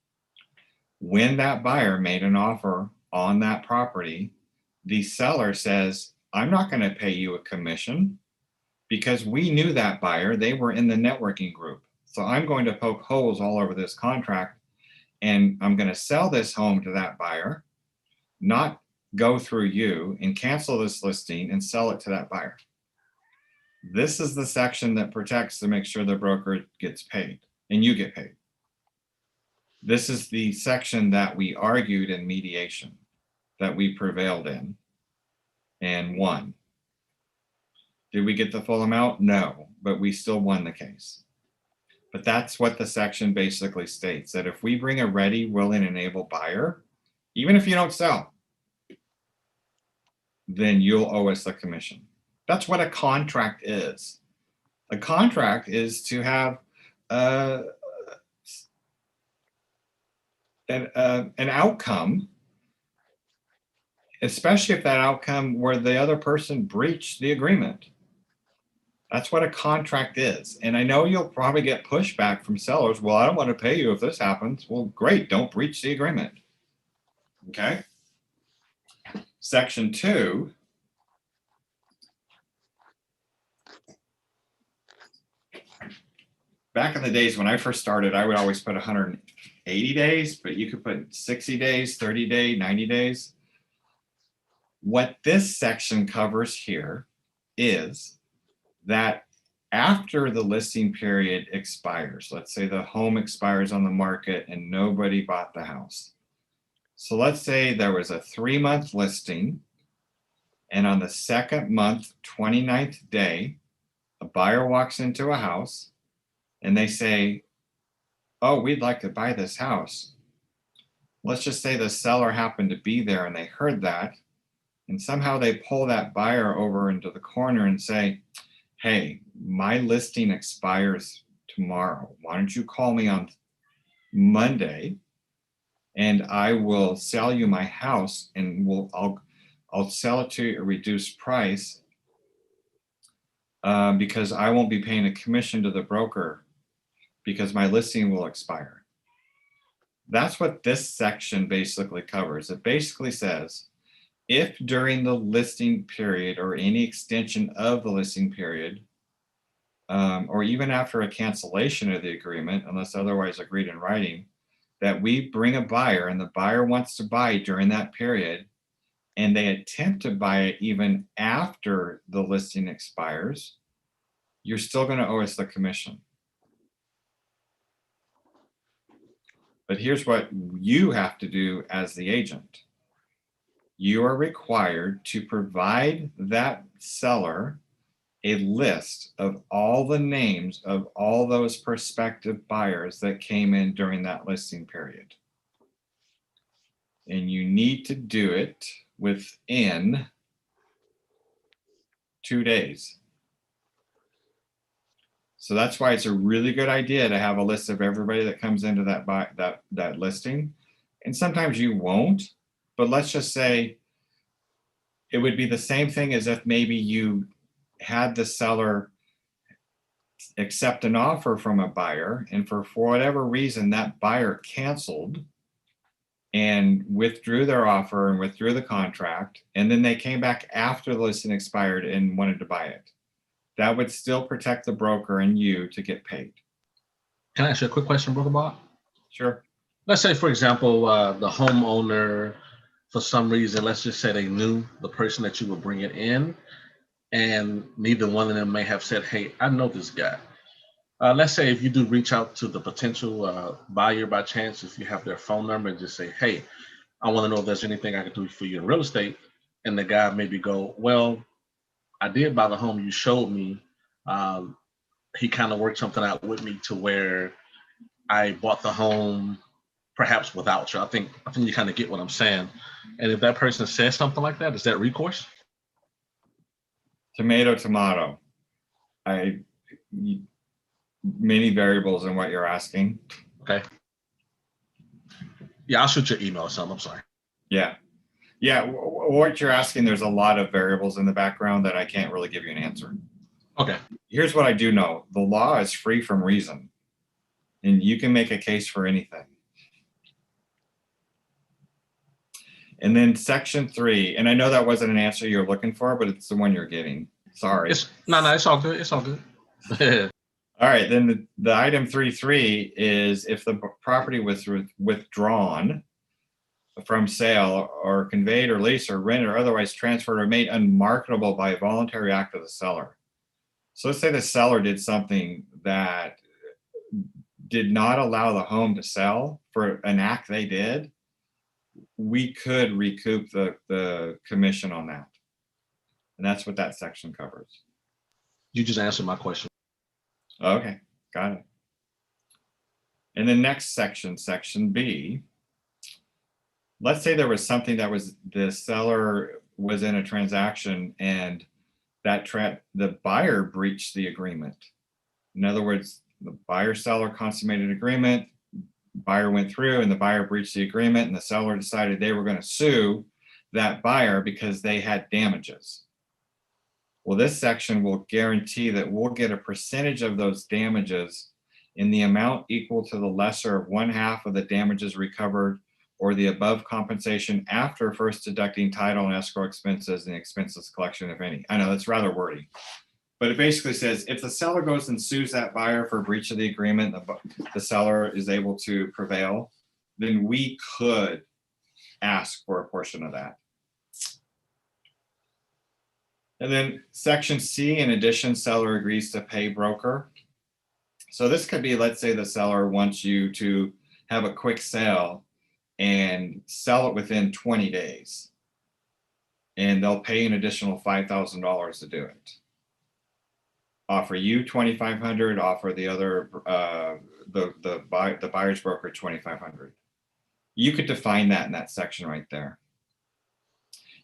A: when that buyer made an offer on that property, the seller says, I'm not going to pay you a commission because we knew that buyer. They were in the networking group. So I'm going to poke holes all over this contract, and I'm going to sell this home to that buyer, not go through you, and cancel this listing and sell it to that buyer. This is the section that protects to make sure the broker gets paid and you get paid. This is the section that we argued in mediation, that we prevailed in and won. Did we get the full amount? No, but we still won the case. But that's what the section basically states, that if we bring a ready, willing, and able buyer, even if you don't sell, then you'll owe us the commission. That's what a contract is. A contract is to have an outcome, especially if that outcome where the other person breached the agreement. That's what a contract is. And I know you'll probably get pushback from sellers. Well, I don't want to pay you if this happens. Well, great, don't breach the agreement. Okay. Section 2. Back in the days when I first started, I would always put 180 days, but you could put 60 days, 30 days, 90 days. What this section covers here is that after the listing period expires, let's say the home expires on the market and nobody bought the house. So let's say there was a 3-month listing, and on the second month, 29th day, a buyer walks into a house and they say, oh, we'd like to buy this house. Let's just say the seller happened to be there and they heard that, and somehow they pull that buyer over into the corner and say, hey, my listing expires tomorrow. Why don't you call me on Monday and I will sell you my house, and I'll sell it to you at a reduced price because I won't be paying a commission to the broker because my listing will expire. That's what this section basically covers. It basically says, if during the listing period or any extension of the listing period, or even after a cancellation of the agreement, unless otherwise agreed in writing, that we bring a buyer and the buyer wants to buy during that period, and they attempt to buy it even after the listing expires, you're still going to owe us the commission. But here's what you have to do as the agent. You are required to provide that seller a list of all the names of all those prospective buyers that came in during that listing period. And you need to do it within 2 days. So that's why it's a really good idea to have a list of everybody that comes into that listing. And sometimes you won't, but let's just say it would be the same thing as if maybe you had the seller accept an offer from a buyer, and for whatever reason that buyer canceled and withdrew their offer and withdrew the contract, and then they came back after the listing expired and wanted to buy it. That would still protect the broker and you to get paid.
G: Can I ask you a quick question, Brother Bob?
A: Sure.
G: Let's say, for example, the homeowner, for some reason, let's just say they knew the person that you were bringing in, and neither one of them may have said, hey, I know this guy. Let's say if you do reach out to the potential buyer by chance, if you have their phone number, and just say, hey, I want to know if there's anything I can do for you in real estate. And the guy maybe go, well, I did buy the home you showed me. He kind of worked something out with me to where I bought the home perhaps without you. I think you kind of get what I'm saying. And if that person says something like that, is that recourse?
A: Tomato, tomato. Many variables in what you're asking.
G: Okay. Yeah, I'll shoot your email or something. I'm sorry.
A: Yeah. Yeah, what you're asking, there's a lot of variables in the background that I can't really give you an answer.
G: Okay.
A: Here's what I do know. The law is free from reason, and you can make a case for anything. And then section 3, and I know that wasn't an answer you're looking for, but it's the one you're getting. Sorry.
G: It's it's all good. It's all good.
A: All right, then the item 3.3 is if the property was withdrawn from sale or conveyed or leased or rented or otherwise transferred or made unmarketable by a voluntary act of the seller. So let's say the seller did something that did not allow the home to sell for an act they did, we could recoup the commission on that. And that's what that section covers.
G: You just answered my question.
A: Okay, got it. And the next section, section B, let's say there was something that was the seller was in a transaction and that the buyer breached the agreement. In other words, the buyer-seller consummated agreement, buyer went through and the buyer breached the agreement and the seller decided they were going to sue that buyer because they had damages. Well, this section will guarantee that we'll get a percentage of those damages in the amount equal to the lesser of 1/2 of the damages recovered or the above compensation after first deducting title and escrow expenses and expenses collection, if any. I know that's rather wordy, but it basically says if the seller goes and sues that buyer for breach of the agreement, the seller is able to prevail, then we could ask for a portion of that. And then section C, in addition, seller agrees to pay broker. So this could be, let's say the seller wants you to have a quick sale and sell it within 20 days. And they'll pay an additional $5,000 to do it. Offer you $2,500, offer the other, the buyer's broker $2,500. You could define that in that section right there.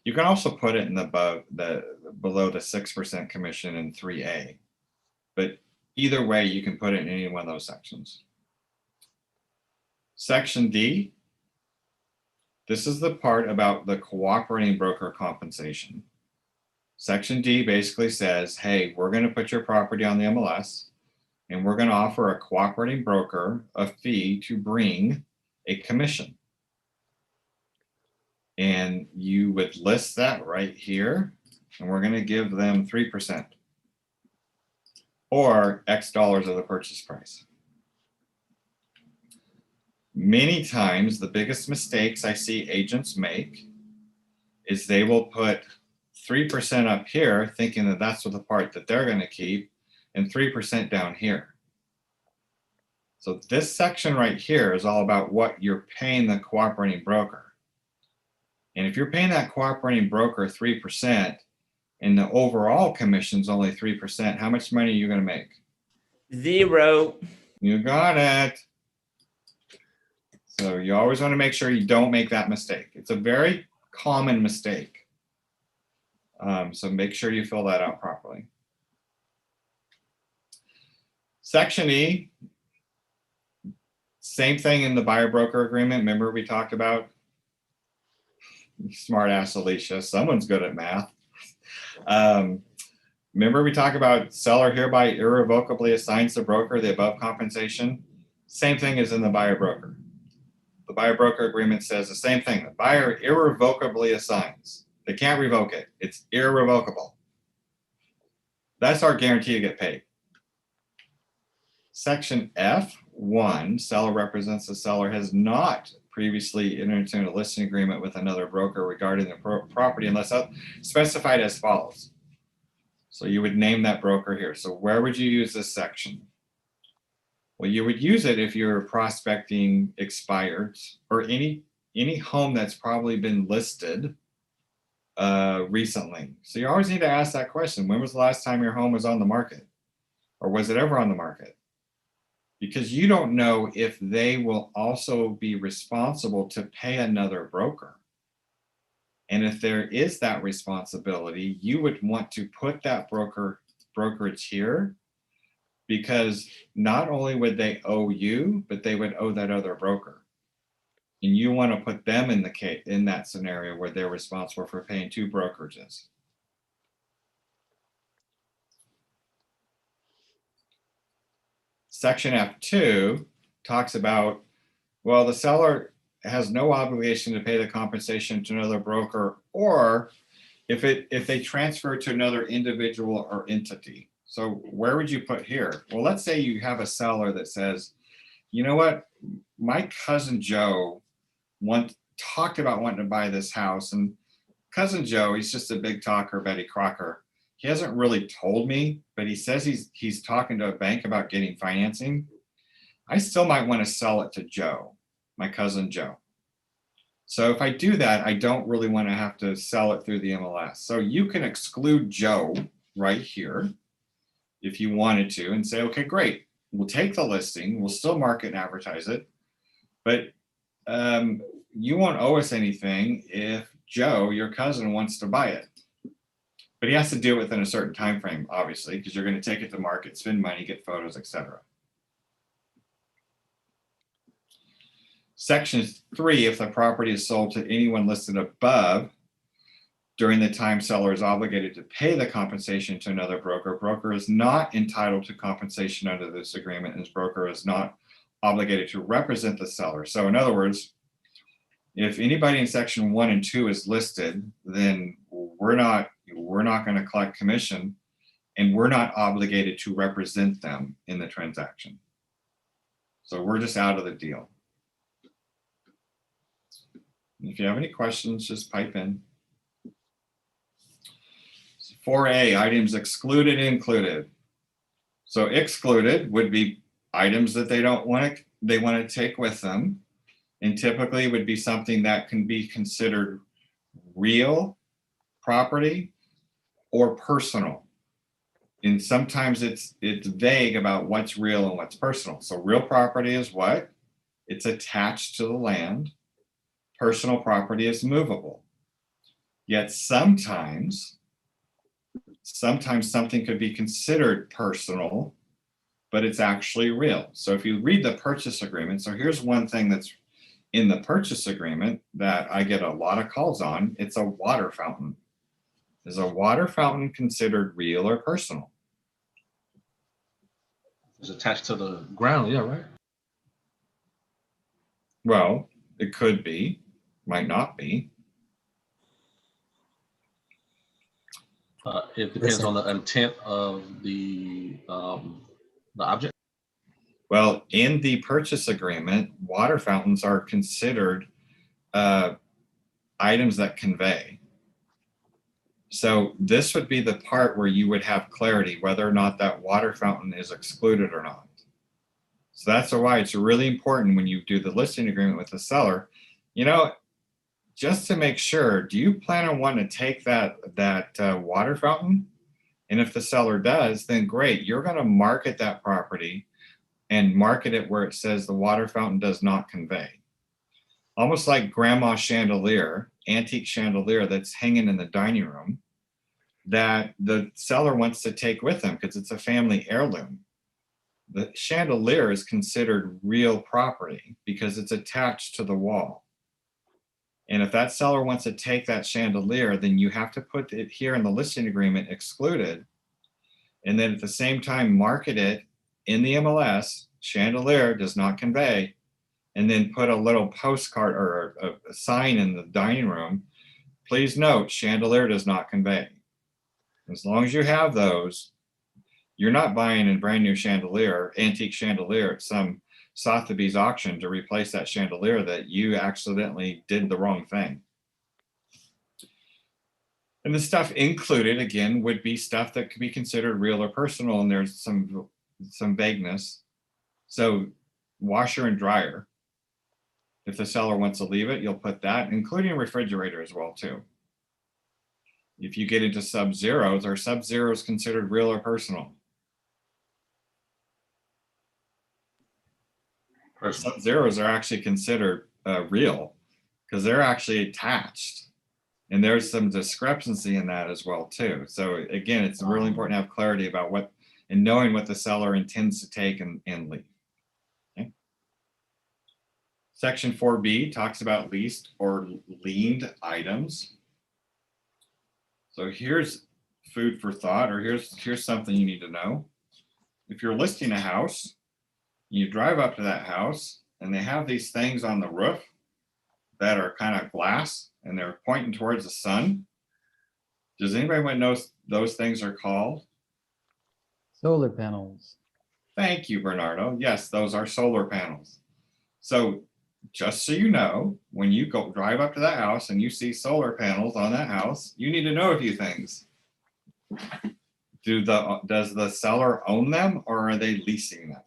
A: You can also put it in below the 6% commission in 3A, but either way, you can put it in any one of those sections. Section D, this is the part about the cooperating broker compensation. Section D basically says, hey, we're going to put your property on the MLS and we're going to offer a cooperating broker a fee to bring a commission. And you would list that right here, and we're going to give them 3% or X dollars of the purchase price. Many times, the biggest mistakes I see agents make is they will put 3% up here, thinking that that's what the part that they're going to keep, and 3% down here. So this section right here is all about what you're paying the cooperating broker. And if you're paying that cooperating broker 3% and the overall commission's only 3%, how much money are you going to make?
C: 0.
A: You got it. So you always want to make sure you don't make that mistake. It's a very common mistake. So make sure you fill that out properly. Section E, same thing in the buyer broker agreement. Remember we talked about? Smart ass Alicia, someone's good at math. Remember we talked about seller hereby irrevocably assigns the broker the above compensation? Same thing as in the buyer broker. The buyer broker agreement says the same thing. The buyer irrevocably assigns. They can't revoke it. It's irrevocable. That's our guarantee to get paid. Section F1, seller represents the seller has not previously entered into a listing agreement with another broker regarding the property unless specified as follows. So you would name that broker here. So where would you use this section? Well, you would use it if you're prospecting expired or any home that's probably been listed recently. So you always need to ask that question. When was the last time your home was on the market? Or was it ever on the market? Because you don't know if they will also be responsible to pay another broker. And if there is that responsibility, you would want to put that brokerage here, because not only would they owe you, but they would owe that other broker. And you want to put them in that scenario where they're responsible for paying 2 brokerages. Section F2 talks about, well, the seller has no obligation to pay the compensation to another broker, or if they transfer to another individual or entity. So where would you put here? Well, let's say you have a seller that says, you know what, my cousin Joe talked about wanting to buy this house, and cousin Joe, he's just a big talker, Betty Crocker. He hasn't really told me, but he says he's talking to a bank about getting financing. I still might want to sell it to Joe, my cousin Joe. So if I do that, I don't really want to have to sell it through the MLS. So you can exclude Joe right here if you wanted to and say, okay, great. We'll take the listing. We'll still market and advertise it. But you won't owe us anything if Joe, your cousin, wants to buy it. But he has to do it within a certain time frame, obviously, because you're going to take it to market, spend money, get photos, etc. Section 3, if the property is sold to anyone listed above during the time seller is obligated to pay the compensation to another broker, broker is not entitled to compensation under this agreement, and his broker is not obligated to represent the seller. So in other words, if anybody in section 1 and 2 is listed, then we're not going to collect commission, and we're not obligated to represent them in the transaction. So we're just out of the deal. If you have any questions, just pipe in. 4A, items excluded, included. So excluded would be items that they want to take with them, and typically would be something that can be considered real property or personal. And sometimes it's vague about what's real and what's personal. So real property is what? It's attached to the land. Personal property is movable. Yet sometimes something could be considered personal, but it's actually real. So if you read the purchase agreement, so here's one thing that's in the purchase agreement that I get a lot of calls on. It's a water fountain. Is a water fountain considered real or personal?
G: It's attached to the ground, yeah, right?
A: Well, it could be, might not be.
G: It depends on the intent of the object.
A: Well, in the purchase agreement, water fountains are considered items that convey. So this would be the part where you would have clarity whether or not that water fountain is excluded or not. So that's why it's really important when you do the listing agreement with the seller, you know, just to make sure, do you plan on wanting to take that water fountain? And if the seller does, then great, you're going to market that property and market it where it says the water fountain does not convey. Almost like grandma's chandelier, antique chandelier that's hanging in the dining room that the seller wants to take with them because it's a family heirloom. The chandelier is considered real property because it's attached to the wall. And if that seller wants to take that chandelier, then you have to put it here in the listing agreement excluded. And then at the same time, market it in the MLS, chandelier does not convey, and then put a little postcard or a sign in the dining room. Please note, chandelier does not convey. As long as you have those, you're not buying a brand new chandelier, antique chandelier at some Sotheby's auction to replace that chandelier that you accidentally did the wrong thing. And the stuff included, again, would be stuff that could be considered real or personal, and there's some vagueness. So washer and dryer, if the seller wants to leave it, you'll put that, including a refrigerator as well too. If you get into sub-zeros, are sub-zeros considered real or personal? Sub-zeros are actually considered real because they're actually attached. And there's some discrepancy in that as well too. So again, it's really important to have clarity about what, and knowing what the seller intends to take and leave. Okay. Section 4B talks about leased or liened items. So here's food for thought, or here's something you need to know. If you're listing a house, you drive up to that house and they have these things on the roof that are kind of glass and they're pointing towards the sun? Does anybody know what those things are called?
J: Solar panels.
A: Thank you, Bernardo. Yes, those are solar panels. So just so you know, when you go drive up to that house and you see solar panels on that house, you need to know a few things. Does the seller own them or are they leasing them?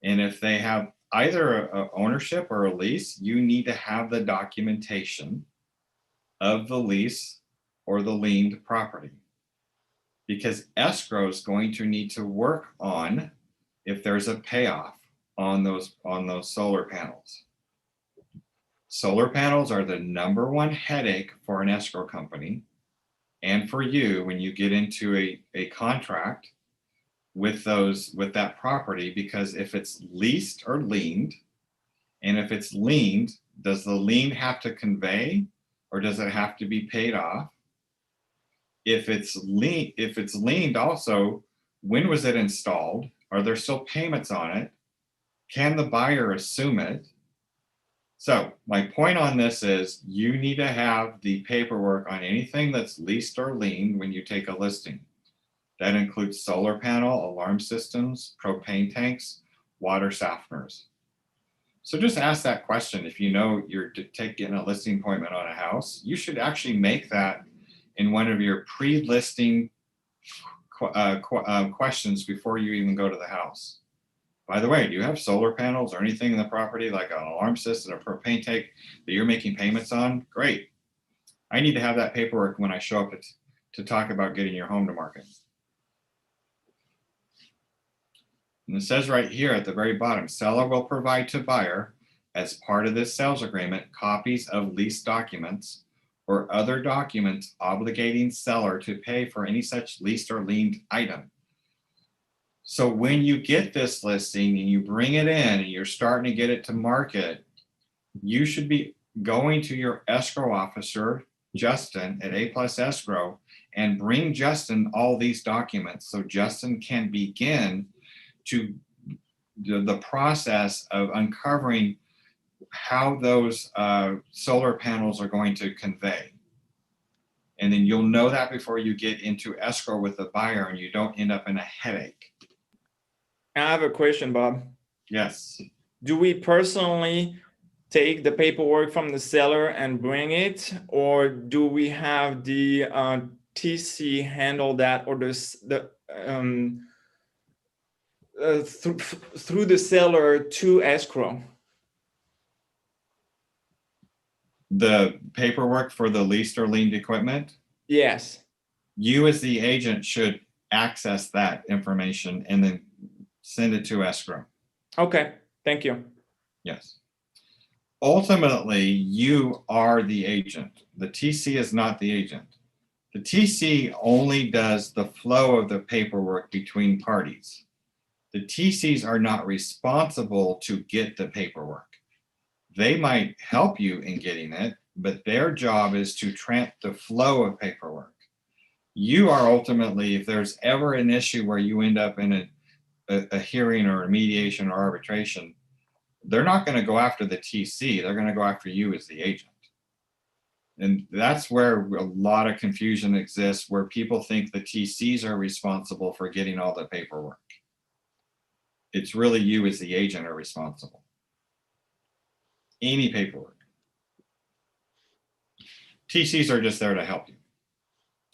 A: And if they have either a ownership or a lease, you need to have the documentation of the lease or the liened property. Because escrow is going to need to work on if there's a payoff on those solar panels. Solar panels are the #1 headache for an escrow company and for you when you get into a contract with that property, because if it's leased or liened, and if it's liened, does the lien have to convey or does it have to be paid off? If it's liened also, when was it installed? Are there still payments on it? Can the buyer assume it? So my point on this is you need to have the paperwork on anything that's leased or liened when you take a listing. That includes solar panel, alarm systems, propane tanks, water softeners. So just ask that question. If you know you're taking a listing appointment on a house, you should actually make that in one of your pre-listing questions before you even go to the house. By the way, do you have solar panels or anything in the property like an alarm system or propane tank that you're making payments on? Great. I need to have that paperwork when I show up to talk about getting your home to market. And it says right here at the very bottom, seller will provide to buyer as part of this sales agreement copies of lease documents or other documents obligating seller to pay for any such leased or liened item. So when you get this listing and you bring it in and you're starting to get it to market, you should be going to your escrow officer, Justin at A+ Escrow, and bring Justin all these documents so Justin can begin to the process of uncovering how those solar panels are going to convey. And then you'll know that before you get into escrow with the buyer and you don't end up in a headache.
C: I have a question, Bob.
A: Yes.
C: Do we personally take the paperwork from the seller and bring it, or do we have the TC handle that, or through the seller to escrow?
A: The paperwork for the leased or liened equipment?
C: Yes.
A: You as the agent should access that information and then send it to escrow.
C: Okay, thank you.
A: Yes. Ultimately, you are the agent. The TC is not the agent. The TC only does the flow of the paperwork between parties. The TCs are not responsible to get the paperwork. They might help you in getting it, but their job is to track the flow of paperwork. You are ultimately, if there's ever an issue where you end up in a hearing or a mediation or arbitration, they're not going to go after the TC. They're going to go after you as the agent. And that's where a lot of confusion exists, where people think the TCs are responsible for getting all the paperwork. It's really you as the agent are responsible. Any paperwork. TCs are just there to help you.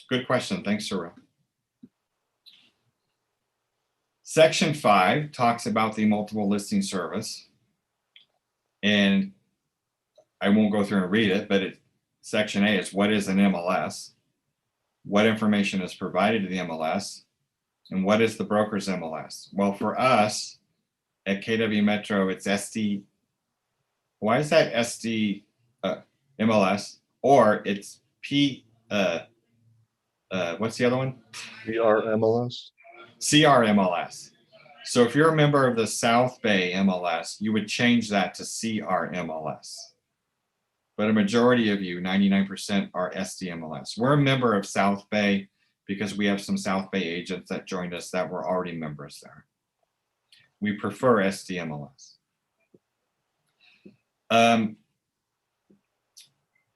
A: Good question. Thanks, Cyril. Section 5 talks about the multiple listing service. And I won't go through and read it, but Section A is what is an MLS? What information is provided to the MLS? And what is the broker's MLS? Well, for us at KW Metro, it's SD. Why is that SD MLS? Or it's what's the other one?
D: CRMLS.
A: CRMLS. So if you're a member of the South Bay MLS, you would change that to CRMLS. But a majority of you, 99%, are SDMLS. We're a member of South Bay because we have some South Bay agents that joined us that were already members there. We prefer SDMLS.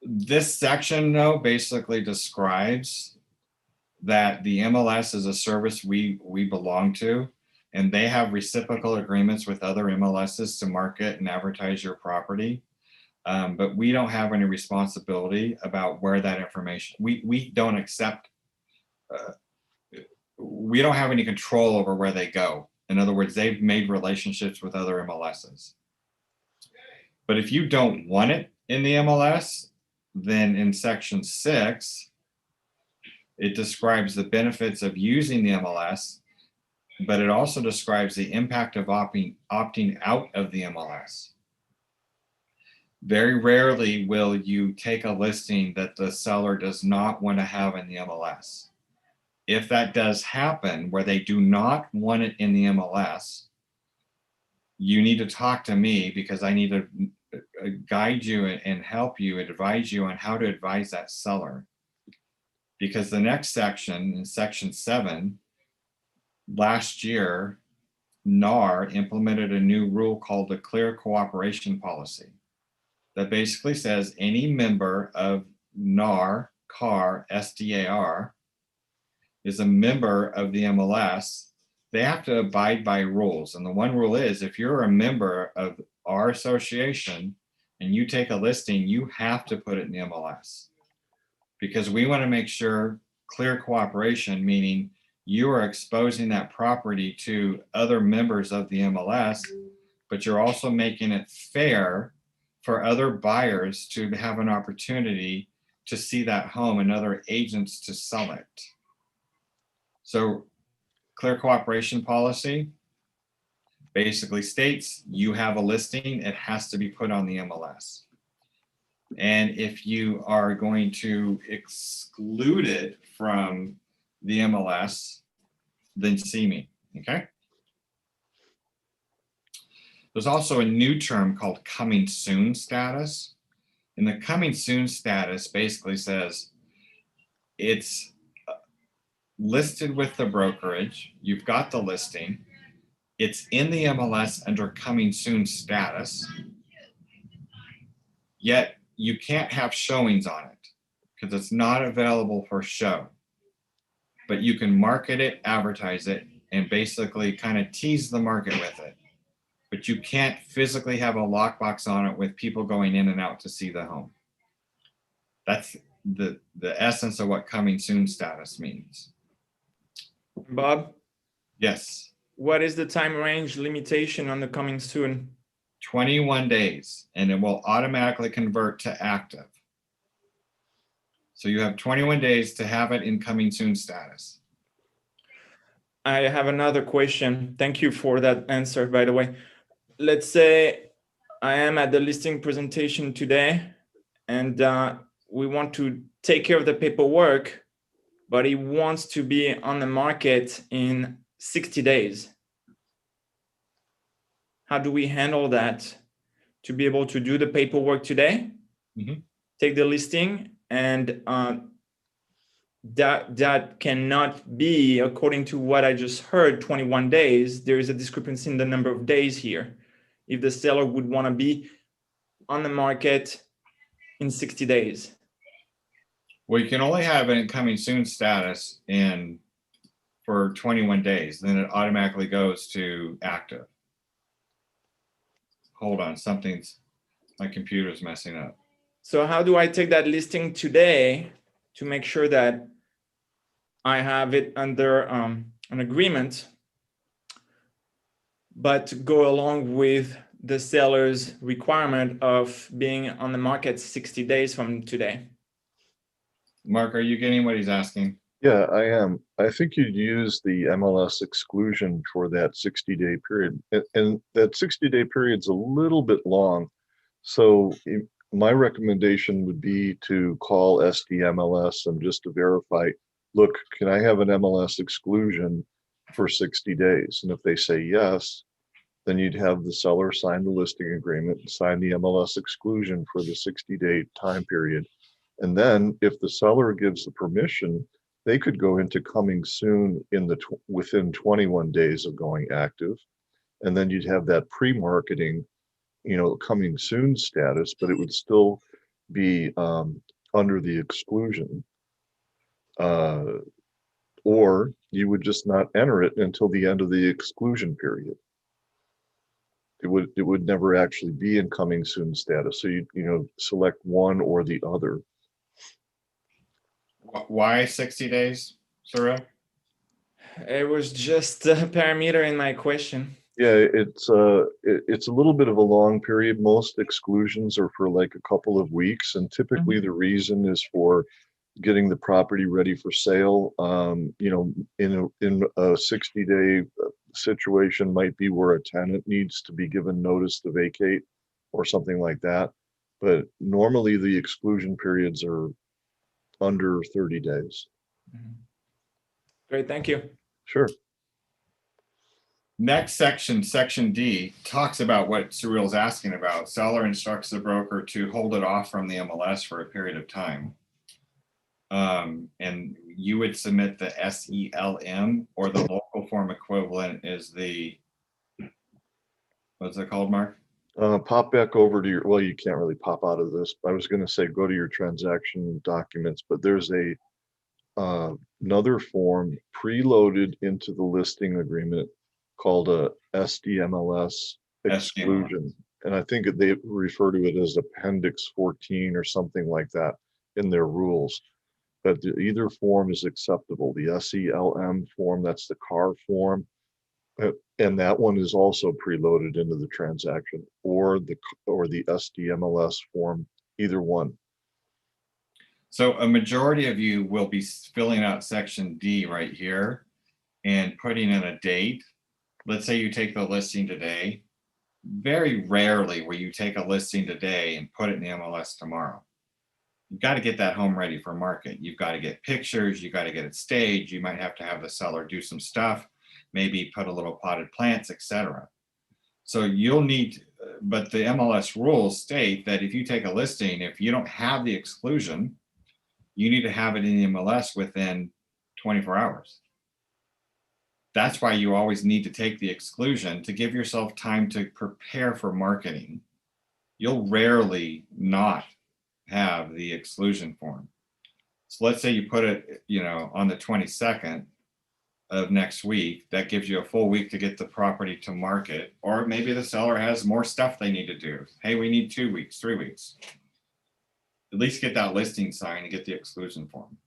A: This section though basically describes that the MLS is a service we belong to, and they have reciprocal agreements with other MLSs to market and advertise your property. But we don't have any responsibility about where that information, we don't accept, we don't have any control over where they go. In other words, they've made relationships with other MLSs. But if you don't want it in the MLS, then in section 6, it describes the benefits of using the MLS, but it also describes the impact of opting out of the MLS. Very rarely will you take a listing that the seller does not want to have in the MLS. If that does happen, where they do not want it in the MLS, you need to talk to me, because I need to guide you and help you, advise you on how to advise that seller. Because the next section, in section 7, last year, NAR implemented a new rule called the Clear Cooperation Policy that basically says any member of NAR, CAR, SDAR, is a member of the MLS. They have to abide by rules. And the one rule is, if you're a member of our association and you take a listing, you have to put it in the MLS. Because we want to make sure clear cooperation, meaning you are exposing that property to other members of the MLS, but you're also making it fair for other buyers to have an opportunity to see that home and other agents to sell it. So clear cooperation policy basically states you have a listing, it has to be put on the MLS. And if you are going to exclude it from the MLS, then see me, okay? There's also a new term called coming soon status. And the coming soon status basically says it's listed with the brokerage, you've got the listing, it's in the MLS under coming soon status, yet you can't have showings on it because it's not available for show. But you can market it, advertise it, and basically kind of tease the market with it. But you can't physically have a lockbox on it with people going in and out to see the home. That's the essence of what coming soon status means.
C: Bob,
A: Yes,
C: what is the time range limitation on the coming soon?
A: 21 days, and it will automatically convert to active. So you have 21 days to have it in coming soon status.
C: I have another question. Thank you for that answer, by the way. Let's say I am at the listing presentation today and we want to take care of the paperwork, but he wants to be on the market in 60 days. How do we handle that to be able to do the paperwork today, take the listing, and that cannot be, according to what I just heard, 21 days. There is a discrepancy in the number of days here. If the seller would want to be on the market in 60 days.
A: Well, you can only have it in coming soon status for 21 days, then it automatically goes to active. Hold on, my computer's messing up.
C: So how do I take that listing today to make sure that I have it under an agreement, but go along with the seller's requirement of being on the market 60 days from today?
A: Mark, are you getting what he's asking?
D: Yeah, I am. I think you'd use the MLS exclusion for that 60-day period. And that 60-day period's a little bit long. So my recommendation would be to call SDMLS and just to verify, look, can I have an MLS exclusion for 60 days? And if they say yes, then you'd have the seller sign the listing agreement and sign the MLS exclusion for the 60-day time period. And then if the seller gives the permission, they could go into coming soon within 21 days of going active. And then you'd have that pre-marketing, coming soon status, but it would still be under the exclusion. Or you would just not enter it until the end of the exclusion period. It would never actually be in coming soon status. So you select one or the other.
A: Why 60 days, Surya?
C: It was just a parameter in my question.
D: Yeah, it's a little bit of a long period. Most exclusions are for like a couple of weeks, and typically the reason is for getting the property ready for sale. In a 60-day situation might be where a tenant needs to be given notice to vacate or something like that. But normally the exclusion periods are under 30 days.
C: Great, thank you.
D: Sure.
A: Next section, section D, talks about what Surreal's asking about. Seller instructs the broker to hold it off from the MLS for a period of time. And you would submit the SELM, or the local form equivalent is the, what's it called, Mark?
D: Pop back over to your, well, you can't really pop out of this. I was going to say go to your transaction documents, but there's another form preloaded into the listing agreement called a SDMLS exclusion. And I think they refer to it as Appendix 14 or something like that in their rules. But either form is acceptable. The SELM form, that's the CAR form, and that one is also preloaded into the transaction, or the SDMLS form, either one.
A: So a majority of you will be filling out section D right here and putting in a date. Let's say you take the listing today. Very rarely will you take a listing today and put it in the MLS tomorrow. You've got to get that home ready for market. You've got to get pictures. You got to get it staged. You might have to have the seller do some stuff, maybe put a little potted plants, etc. So you'll need, but the MLS rules state that if you take a listing, if you don't have the exclusion, you need to have it in the MLS within 24 hours. That's why you always need to take the exclusion to give yourself time to prepare for marketing. You'll rarely not have the exclusion form. So let's say you put it, on the 22nd of next week. That gives you a full week to get the property to market, or maybe the seller has more stuff they need to do. Hey, we need 2 weeks, 3 weeks. At least get that listing signed and get the exclusion form.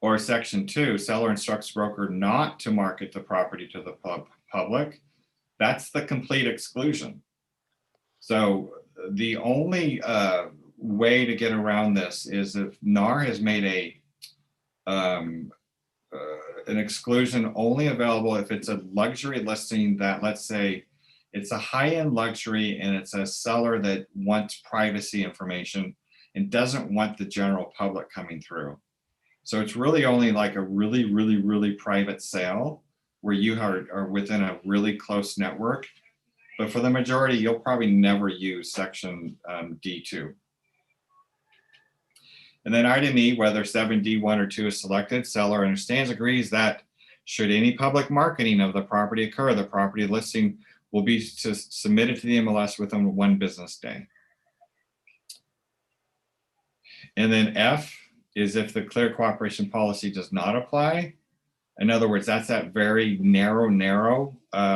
A: Or section 2, seller instructs broker not to market the property to the public. That's the complete exclusion. So the only way to get around this is if NAR has made an exclusion only available if it's a luxury listing that, let's say, it's a high-end luxury and it's a seller that wants privacy information and doesn't want the general public coming through. So it's really only like a really, really, really private sale where you are within a really close network. But for the majority, you'll probably never use section D2. And then item E, whether 7D1 or 2 is selected, seller understands, agrees that should any public marketing of the property occur, the property listing will be submitted to the MLS within 1 business day. And then F is if the clear cooperation policy does not apply. In other words, that's that very narrow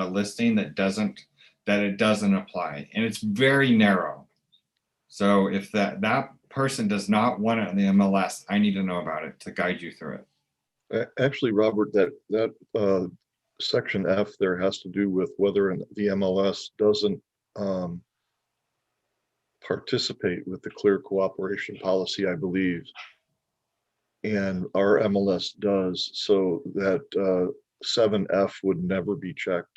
A: listing that it doesn't apply, and it's very narrow. So if that person does not want it in the MLS, I need to know about it to guide you through it.
D: Actually, Robert, that section F there has to do with whether the MLS doesn't participate with the clear cooperation policy, I believe. And our MLS does, so that 7F would never be checked.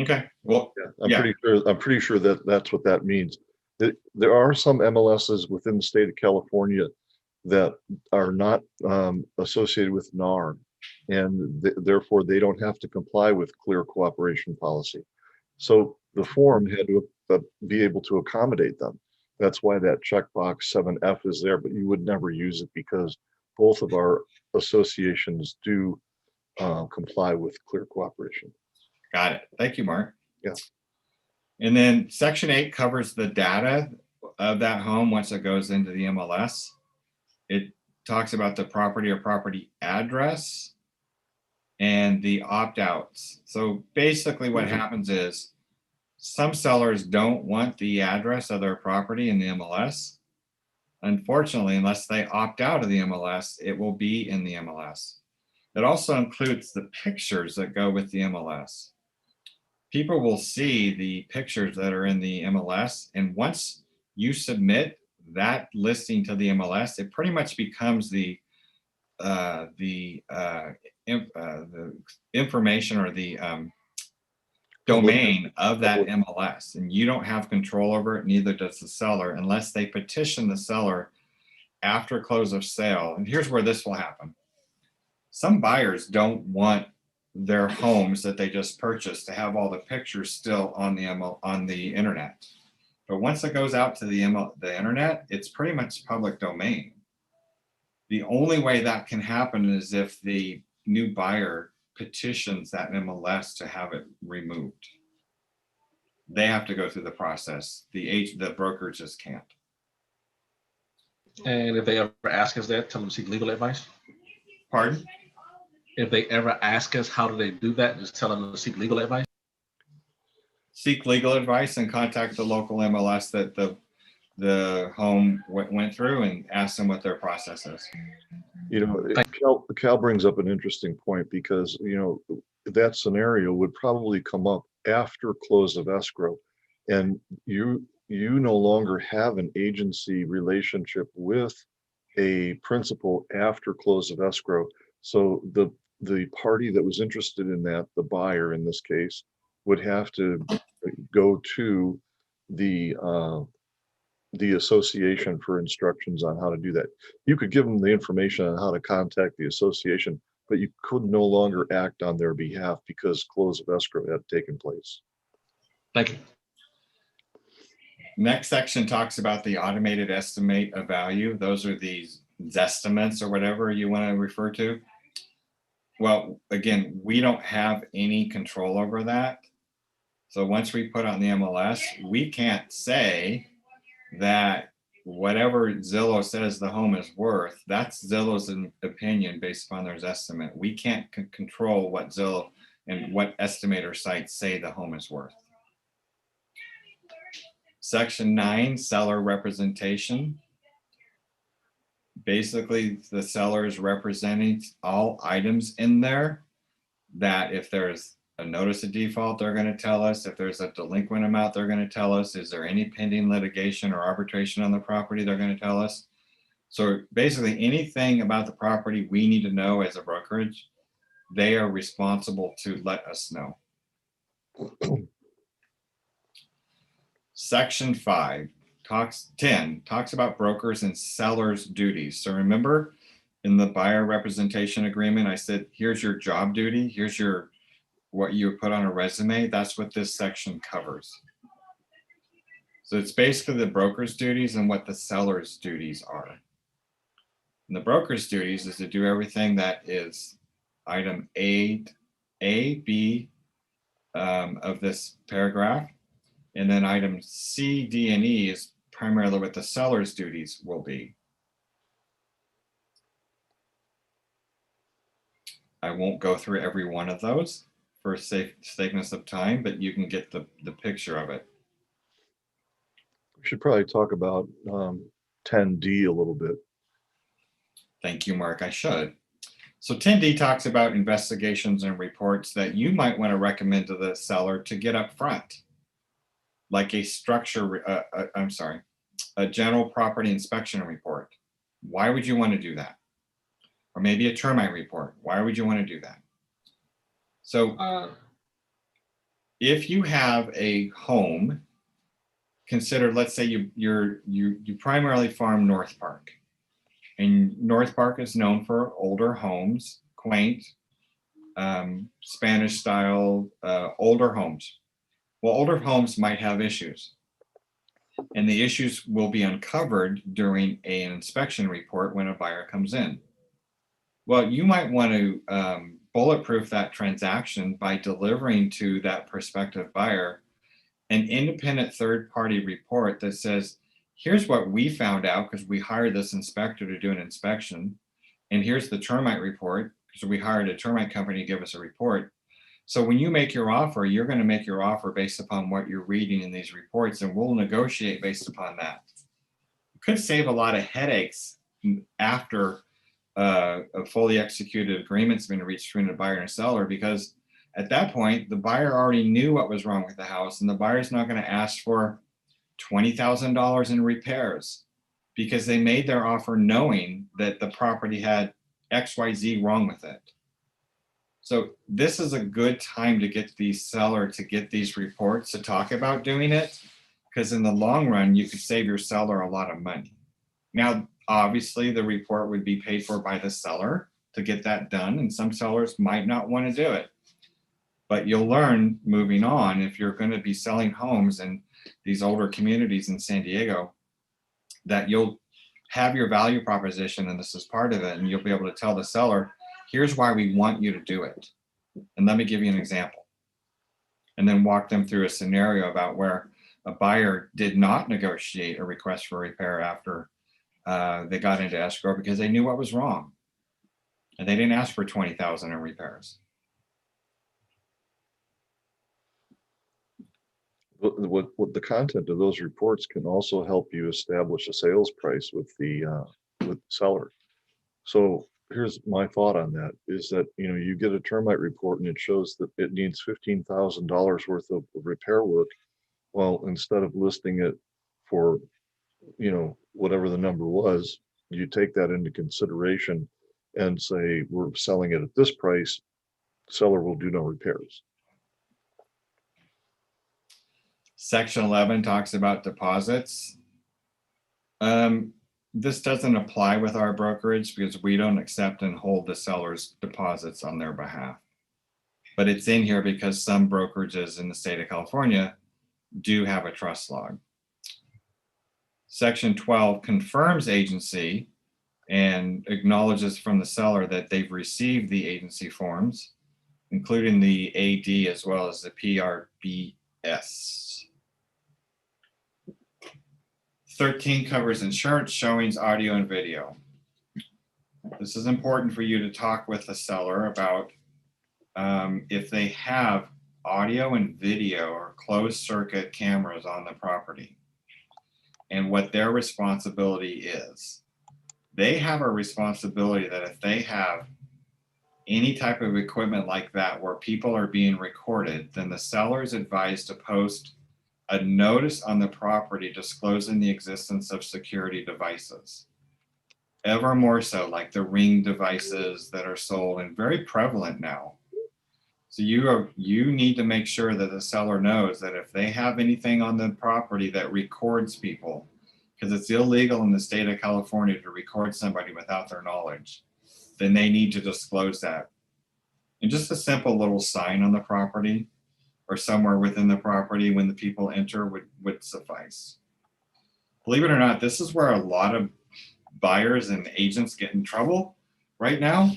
A: Okay, well,
D: yeah, I'm pretty sure that that's what that means. There are some MLSs within the state of California that are not associated with NAR, and therefore they don't have to comply with clear cooperation policy. So the form had to be able to accommodate them. That's why that checkbox 7F is there, but you would never use it because both of our associations do comply with clear cooperation.
A: Got it. Thank you, Mark.
D: Yeah.
A: And then section 8 covers the data of that home, once it goes into the MLS, it talks about the property or property address and the opt-outs. So basically what happens is some sellers don't want the address of their property in the MLS. Unfortunately, unless they opt out of the MLS, it will be in the MLS. It also includes the pictures that go with the MLS. People will see the pictures that are in the MLS, and once you submit that listing to the MLS, it pretty much becomes the information or the domain of that MLS, and you don't have control over it, neither does the seller, unless they petition the seller after close of sale. And here's where this will happen. Some buyers don't want their homes that they just purchased to have all the pictures still on the internet. But once it goes out to the internet, it's pretty much public domain. The only way that can happen is if the new buyer petitions that MLS to have it removed. They have to go through the process. The broker just can't.
G: And if they ever ask us that, tell them to seek legal advice.
A: Pardon?
G: If they ever ask us how do they do that, just tell them to seek legal advice.
A: Seek legal advice and contact the local MLS that the home went through and ask them what their process is.
D: You know, Cal brings up an interesting point because, you know, that scenario would probably come up after close of escrow, and you no longer have an agency relationship with a principal after close of escrow. So the party that was interested in that, the buyer in this case, would have to go to the association for instructions on how to do that. You could give them the information on how to contact the association, but you could no longer act on their behalf because close of escrow had taken place.
G: Thank you.
A: Next section talks about the automated estimate of value. Those are these Zestimates or whatever you want to refer to. Well, again, we don't have any control over that. So once we put on the MLS, we can't say that whatever Zillow says the home is worth, that's Zillow's opinion based upon their estimate. We can't control what Zillow and what estimator sites say the home is worth. Section 9, seller representation. Basically, the seller is representing all items in there that if there's a notice of default, they're going to tell us. If there's a delinquent amount, they're going to tell us. Is there any pending litigation or arbitration on the property? They're going to tell us. So basically anything about the property we need to know as a brokerage, they are responsible to let us know. Section 10 talks about brokers and sellers' duties. So remember in the buyer representation agreement, I said, here's your job duty. Here's what you put on a resume. That's what this section covers. So it's basically the broker's duties and what the seller's duties are. And the broker's duties is to do everything that is item A, B of this paragraph. And then item C, D, and E is primarily what the seller's duties will be. I won't go through every one of those for sakeness of time, but you can get the picture of it.
D: We should probably talk about 10D a little bit.
A: Thank you, Mark. I should. So 10D talks about investigations and reports that you might want to recommend to the seller to get up front, like a a general property inspection report. Why would you want to do that? Or maybe a termite report. Why would you want to do that? So if you have a home, consider, let's say you primarily farm North Park. And North Park is known for older homes, quaint, Spanish style, older homes. Well, older homes might have issues. And the issues will be uncovered during an inspection report when a buyer comes in. Well, you might want to bulletproof that transaction by delivering to that prospective buyer an independent third-party report that says, here's what we found out because we hired this inspector to do an inspection. And here's the termite report, because we hired a termite company to give us a report. So when you make your offer, you're going to make your offer based upon what you're reading in these reports, and we'll negotiate based upon that. Could save a lot of headaches after a fully executed agreement's been reached between a buyer and a seller, because at that point, the buyer already knew what was wrong with the house, and the buyer's not going to ask for $20,000 in repairs because they made their offer knowing that the property had XYZ wrong with it. So this is a good time to get the seller to get these reports to talk about doing it, because in the long run, you could save your seller a lot of money. Now, obviously, the report would be paid for by the seller to get that done, and some sellers might not want to do it. But you'll learn moving on, if you're going to be selling homes in these older communities in San Diego, that you'll have your value proposition, and this is part of it, and you'll be able to tell the seller, here's why we want you to do it. And let me give you an example. And then walk them through a scenario about where a buyer did not negotiate a request for repair after they got into escrow because they knew what was wrong. And they didn't ask for $20,000 in repairs.
D: What the content of those reports can also help you establish a sales price with the seller. So here's my thought on that is that, you get a termite report and it shows that it needs $15,000 worth of repair work. Well, instead of listing it for, whatever the number was, you take that into consideration and say, we're selling it at this price, seller will do no repairs.
A: Section 11 talks about deposits. This doesn't apply with our brokerage because we don't accept and hold the seller's deposits on their behalf. But it's in here because some brokerages in the state of California do have a trust log. Section 12 confirms agency and acknowledges from the seller that they've received the agency forms, including the AD as well as the PRBS. 13 covers insurance, showings, audio, and video. This is important for you to talk with the seller about if they have audio and video or closed circuit cameras on the property and what their responsibility is. They have a responsibility that if they have any type of equipment like that where people are being recorded, then the seller is advised to post a notice on the property disclosing the existence of security devices. Ever more so, like the Ring devices that are sold and very prevalent now. So you need to make sure that the seller knows that if they have anything on the property that records people, because it's illegal in the state of California to record somebody without their knowledge, then they need to disclose that. And just a simple little sign on the property or somewhere within the property when the people enter would suffice. Believe it or not, this is where a lot of buyers and agents get in trouble right now,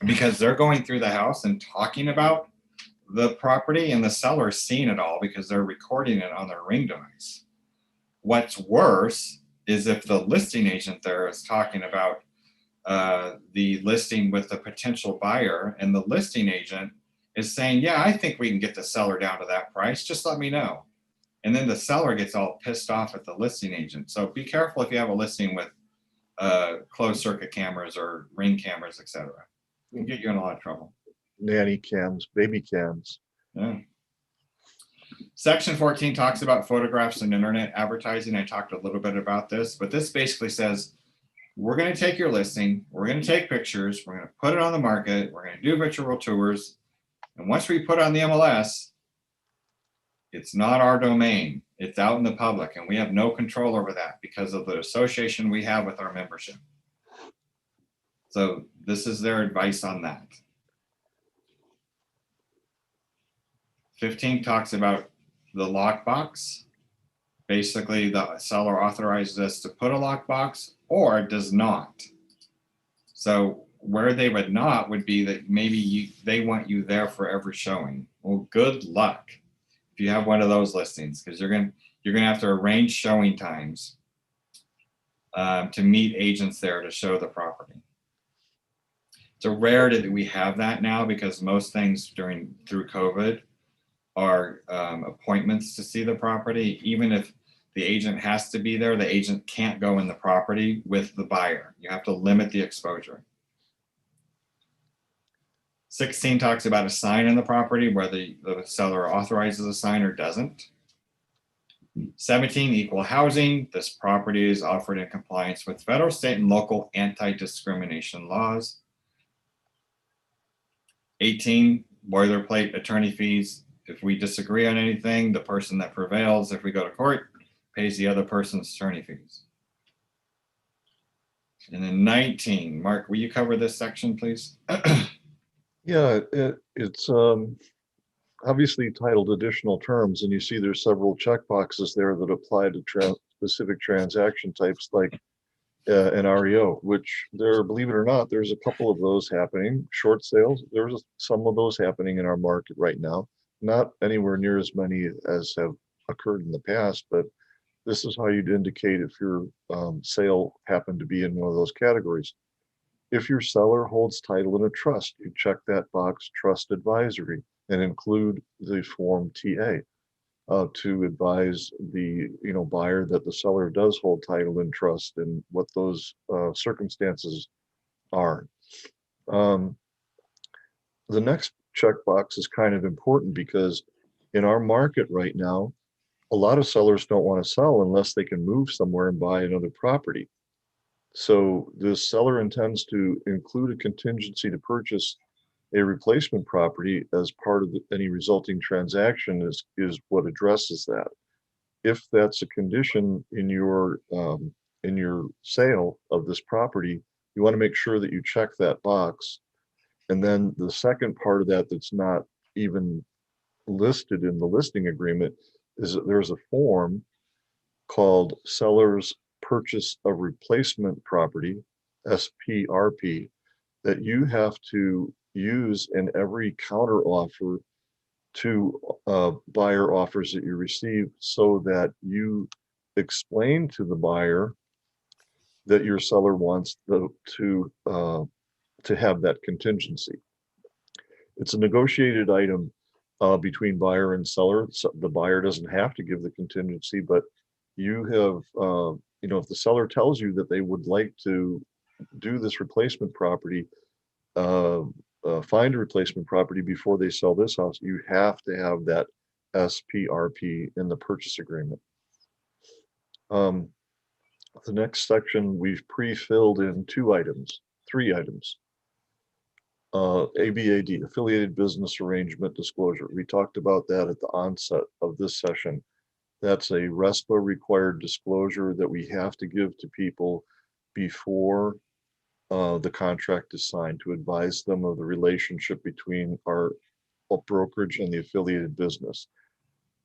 A: because they're going through the house and talking about the property and the seller's seeing it all because they're recording it on their Ring device. What's worse is if the listing agent there is talking about the listing with the potential buyer and the listing agent is saying, yeah, I think we can get the seller down to that price. Just let me know. And then the seller gets all pissed off at the listing agent. So be careful if you have a listing with closed circuit cameras or Ring cameras, etc. It can get you in a lot of trouble.
D: Nanny cams, baby cams.
A: Yeah. Section 14 talks about photographs and internet advertising. I talked a little bit about this, but this basically says, we're going to take your listing, we're going to take pictures, we're going to put it on the market, we're going to do virtual tours. And once we put on the MLS, it's not our domain. It's out in the public, and we have no control over that because of the association we have with our membership. So this is their advice on that. 15 talks about the lockbox. Basically, the seller authorizes us to put a lockbox or does not. So where they would not would be that maybe they want you there for every showing. Well, good luck if you have one of those listings, because you're gonna have to arrange showing times to meet agents there to show the property. It's a rarity that we have that now because most things through COVID are appointments to see the property. Even if the agent has to be there, the agent can't go in the property with the buyer. You have to limit the exposure. 16 talks about a sign in the property, whether the seller authorizes a sign or doesn't. 17, equal housing. This property is offered in compliance with federal, state, and local anti-discrimination laws. 18, boilerplate attorney fees. If we disagree on anything, the person that prevails, if we go to court, pays the other person's attorney fees. And then 19, Mark, will you cover this section, please?
D: Yeah, it's obviously titled additional terms, and you see there's several checkboxes there that apply to specific transaction types like an REO, which believe it or not, there's a couple of those happening. Short sales, there's some of those happening in our market right now. Not anywhere near as many as have occurred in the past, but this is how you'd indicate if your sale happened to be in one of those categories. If your seller holds title in a trust, you check that box, trust advisory, and include the form TA to advise the buyer that the seller does hold title in trust and what those circumstances are. The next checkbox is kind of important because in our market right now, a lot of sellers don't want to sell unless they can move somewhere and buy another property. So the seller intends to include a contingency to purchase a replacement property as part of any resulting transaction is what addresses that. If that's a condition in your sale of this property, you want to make sure that you check that box. And then the second part of that that's not even listed in the listing agreement is that there's a form called Seller's Purchase of Replacement Property, SPRP, that you have to use in every counter offer to buyer offers that you receive, so that you explain to the buyer that your seller wants to have that contingency. It's a negotiated item between buyer and seller. So the buyer doesn't have to give the contingency, but you have, if the seller tells you that they would like to do this replacement property, find a replacement property before they sell this house, you have to have that SPRP in the purchase agreement. The next section we've pre-filled in three items. ABAD, Affiliated Business Arrangement Disclosure. We talked about that at the onset of this session. That's a RESPA required disclosure that we have to give to people before the contract is signed, to advise them of the relationship between our brokerage and the affiliated business.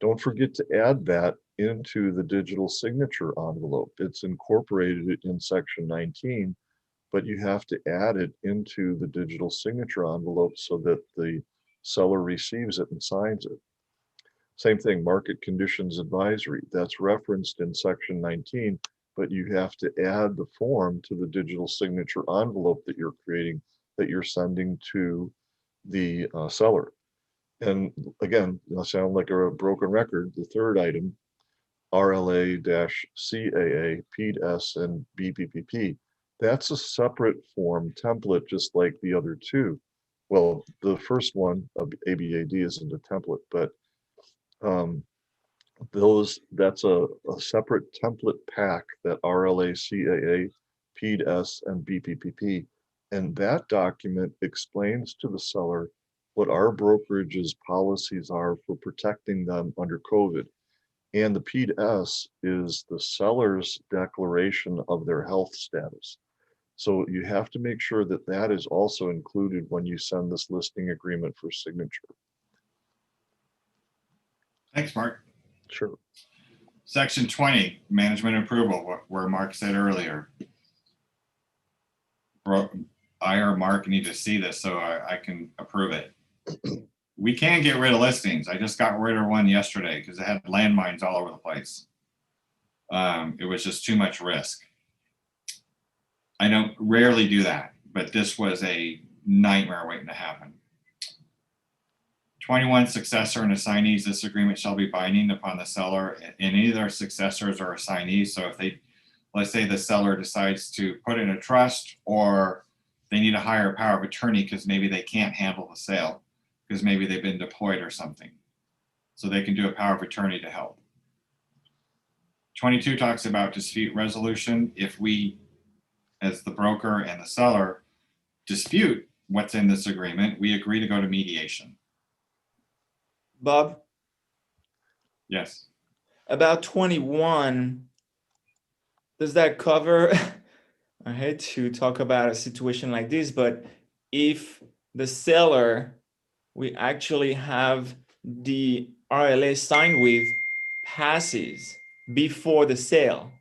D: Don't forget to add that into the digital signature envelope. It's incorporated in section 19, but you have to add it into the digital signature envelope so that the seller receives it and signs it. Same thing, market conditions advisory. That's referenced in section 19, but you have to add the form to the digital signature envelope that you're creating, that you're sending to the seller. And again, I sound like a broken record. The third item, RLA-CAA, PED-S, and BPPP. That's a separate form template, just like the other two. Well, the first one of ABAD isn't a template, but that's a separate template pack, that RLA, CAA, PED-S, and BPPP. And that document explains to the seller what our brokerage's policies are for protecting them under COVID. And the PED-S is the seller's declaration of their health status. So you have to make sure that that is also included when you send this listing agreement for signature.
A: Thanks, Mark.
D: Sure.
A: Section 20, management approval, where Mark said earlier. I or Mark need to see this so I can approve it. We can get rid of listings. I just got rid of one yesterday because it had landmines all over the place. It was just too much risk. I don't rarely do that, but this was a nightmare waiting to happen. 21, successor and assignees, this agreement shall be binding upon the seller and either successors or assignees. So if they, let's say the seller decides to put in a trust, or they need to hire a power of attorney because maybe they can't handle the sale because maybe they've been deployed or something. So they can do a power of attorney to help. 22 talks about dispute resolution. If we, as the broker and the seller, dispute what's in this agreement, we agree to go to mediation.
C: Bob,
A: Yes.
C: about 21, does that cover, I hate to talk about a situation like this, but if the seller, we actually have the RLA signed with, passes before the sale,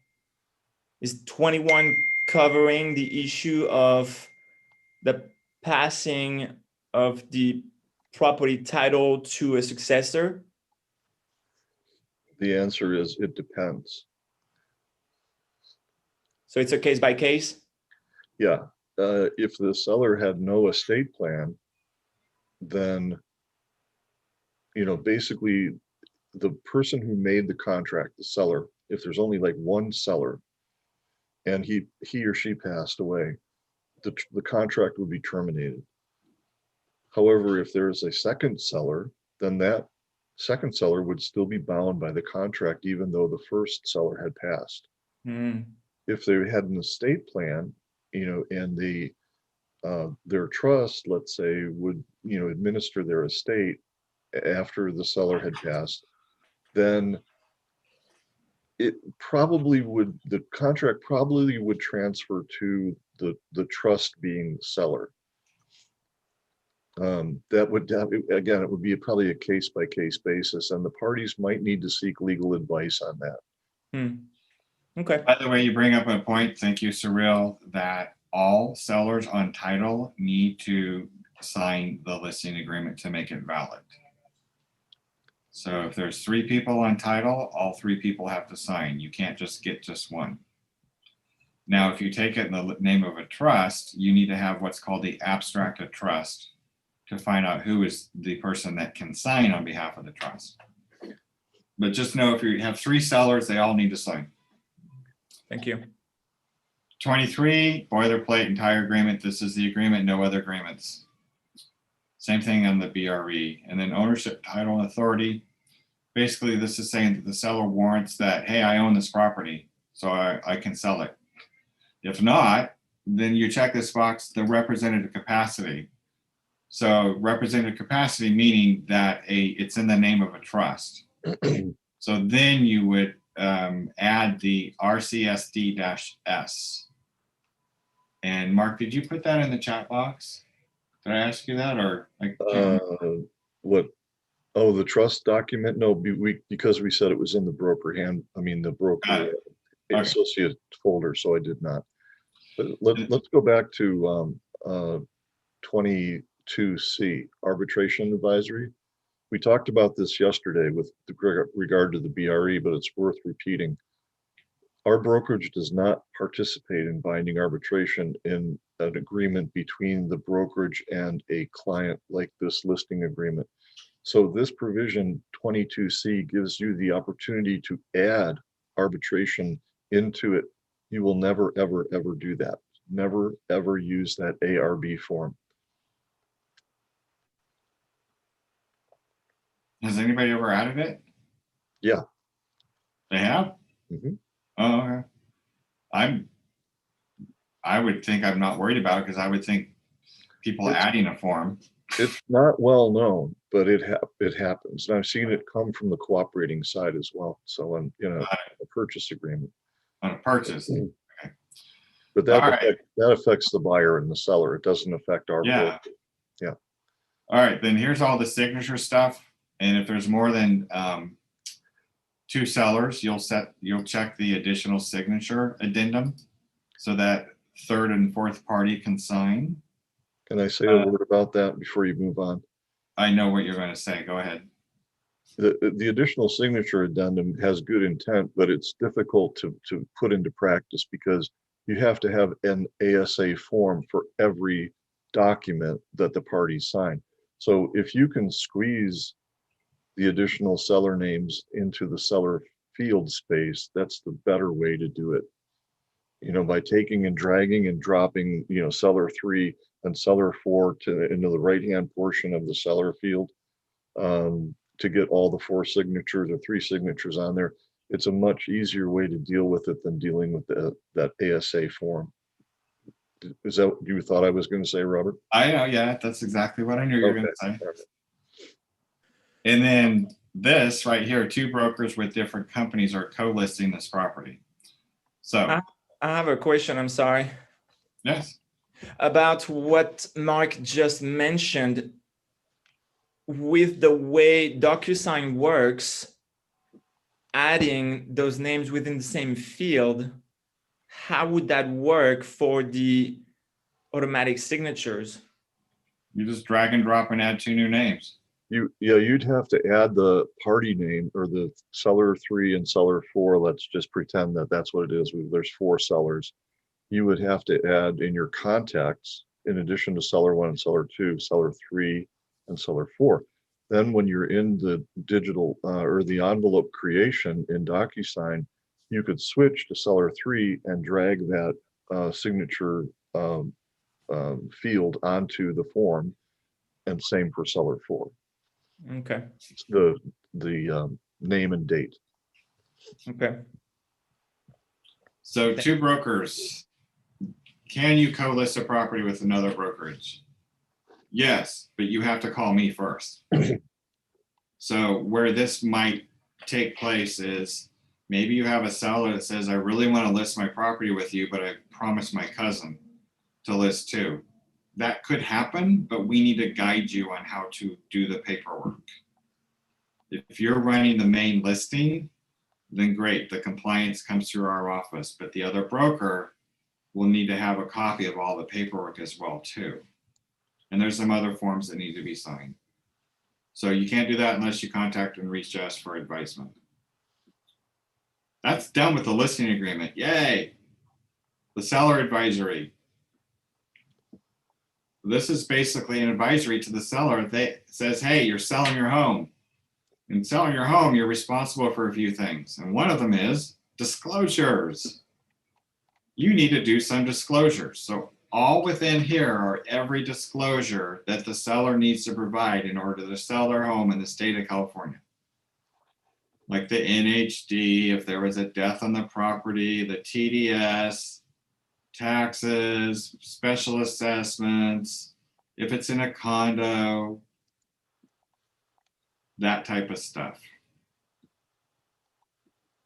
C: is 21 covering the issue of the passing of the property title to a successor?
D: The answer is it depends.
C: So it's a case by case?
D: Yeah, if the seller had no estate plan, then, you know, basically the person who made the contract, the seller, if there's only like one seller and he or she passed away, the contract would be terminated. However, if there is a second seller, then that second seller would still be bound by the contract, even though the first seller had passed. If they had an estate plan, you know, and their trust, let's say, would, you know, administer their estate after the seller had passed, then it probably would, the contract probably would transfer to the trust being the seller. That would, again, it would be probably a case by case basis, and the parties might need to seek legal advice on that.
C: Okay.
A: By the way, you bring up a point, thank you, Surreal, that all sellers on title need to sign the listing agreement to make it valid. So if there's 3 people on title, all 3 people have to sign. You can't just get just one. Now, if you take it in the name of a trust, you need to have what's called the abstract of trust to find out who is the person that can sign on behalf of the trust. But just know if you have 3 sellers, they all need to sign.
C: Thank you.
A: 23, boilerplate entire agreement. This is the agreement, no other agreements. Same thing on the BRE. And then ownership, title, and authority. Basically, this is saying that the seller warrants that, hey, I own this property, so I can sell it. If not, then you check this box, the representative capacity. So representative capacity meaning that it's in the name of a trust. So then you would add the RCSD-S. And Mark, did you put that in the chat box? Did I ask you that, or?
D: What? Oh, the trust document? No, because we said it was in the broker the broker associate folder, so I did not. But let's go back to 22C, arbitration advisory. We talked about this yesterday with regard to the BRE, but it's worth repeating. Our brokerage does not participate in binding arbitration in an agreement between the brokerage and a client like this listing agreement. So this provision 22C gives you the opportunity to add arbitration into it. You will never, ever, ever do that. Never, ever use that ARB form.
A: Has anybody ever added it?
D: Yeah.
A: They have?
D: Mm-hmm.
A: Oh, okay. I would think I'm not worried about it because I would think people adding a form.
D: It's not well known, but it happens. And I've seen it come from the cooperating side as well. So on, you know, a purchase agreement.
A: On a purchase. Okay.
D: But that affects the buyer and the seller. It doesn't affect our broker. Yeah.
A: All right, then here's all the signature stuff. And if there's more than 2 sellers, you'll check the additional signature addendum so that 3rd and 4th party can sign.
D: Can I say a word about that before you move on?
A: I know what you're going to say. Go ahead.
D: The additional signature addendum has good intent, but it's difficult to put into practice because you have to have an ASA form for every document that the parties sign. So if you can squeeze the additional seller names into the seller field space, that's the better way to do it. You know, by taking and dragging and dropping, you know, seller 3 and seller 4 into the right-hand portion of the seller field, to get all the 4 signatures or 3 signatures on there. It's a much easier way to deal with it than dealing with that ASA form. Is that what you thought I was going to say, Robert?
A: I know, yeah, that's exactly what I knew you were going to say.
D: Okay.
A: And then this right here, 2 brokers with different companies are co-listing this property. So,
C: I have a question, I'm sorry,
A: yes,
C: about what Mark just mentioned. With the way DocuSign works, adding those names within the same field, how would that work for the automatic signatures?
A: you just drag and drop and add 2 new names.
D: You'd have to add the party name or the seller 3 and seller 4. Let's just pretend that that's what it is. There's 4 sellers. You would have to add in your contacts, in addition to seller 1 and seller 2, seller 3 and seller 4. Then when you're in the digital or the envelope creation in DocuSign, you could switch to seller 3 and drag that signature field onto the form, and same for seller 4.
C: Okay.
D: It's the name and date.
C: Okay.
A: So 2 brokers. Can you co-list a property with another brokerage? Yes, but you have to call me first. So where this might take place is maybe you have a seller that says, I really want to list my property with you, but I promised my cousin to list too. That could happen, but we need to guide you on how to do the paperwork. If you're running the main listing, then great, the compliance comes through our office, but the other broker will need to have a copy of all the paperwork as well too. And there's some other forms that need to be signed. So you can't do that unless you contact and reach us for advisement. That's done with the listing agreement. Yay. The seller advisory. This is basically an advisory to the seller that says, hey, you're selling your home. In selling your home, you're responsible for a few things. And one of them is disclosures. You need to do some disclosures. So all within here are every disclosure that the seller needs to provide in order to sell their home in the state of California. Like the NHD, if there was a death on the property, the TDS, taxes, special assessments, if it's in a condo, that type of stuff.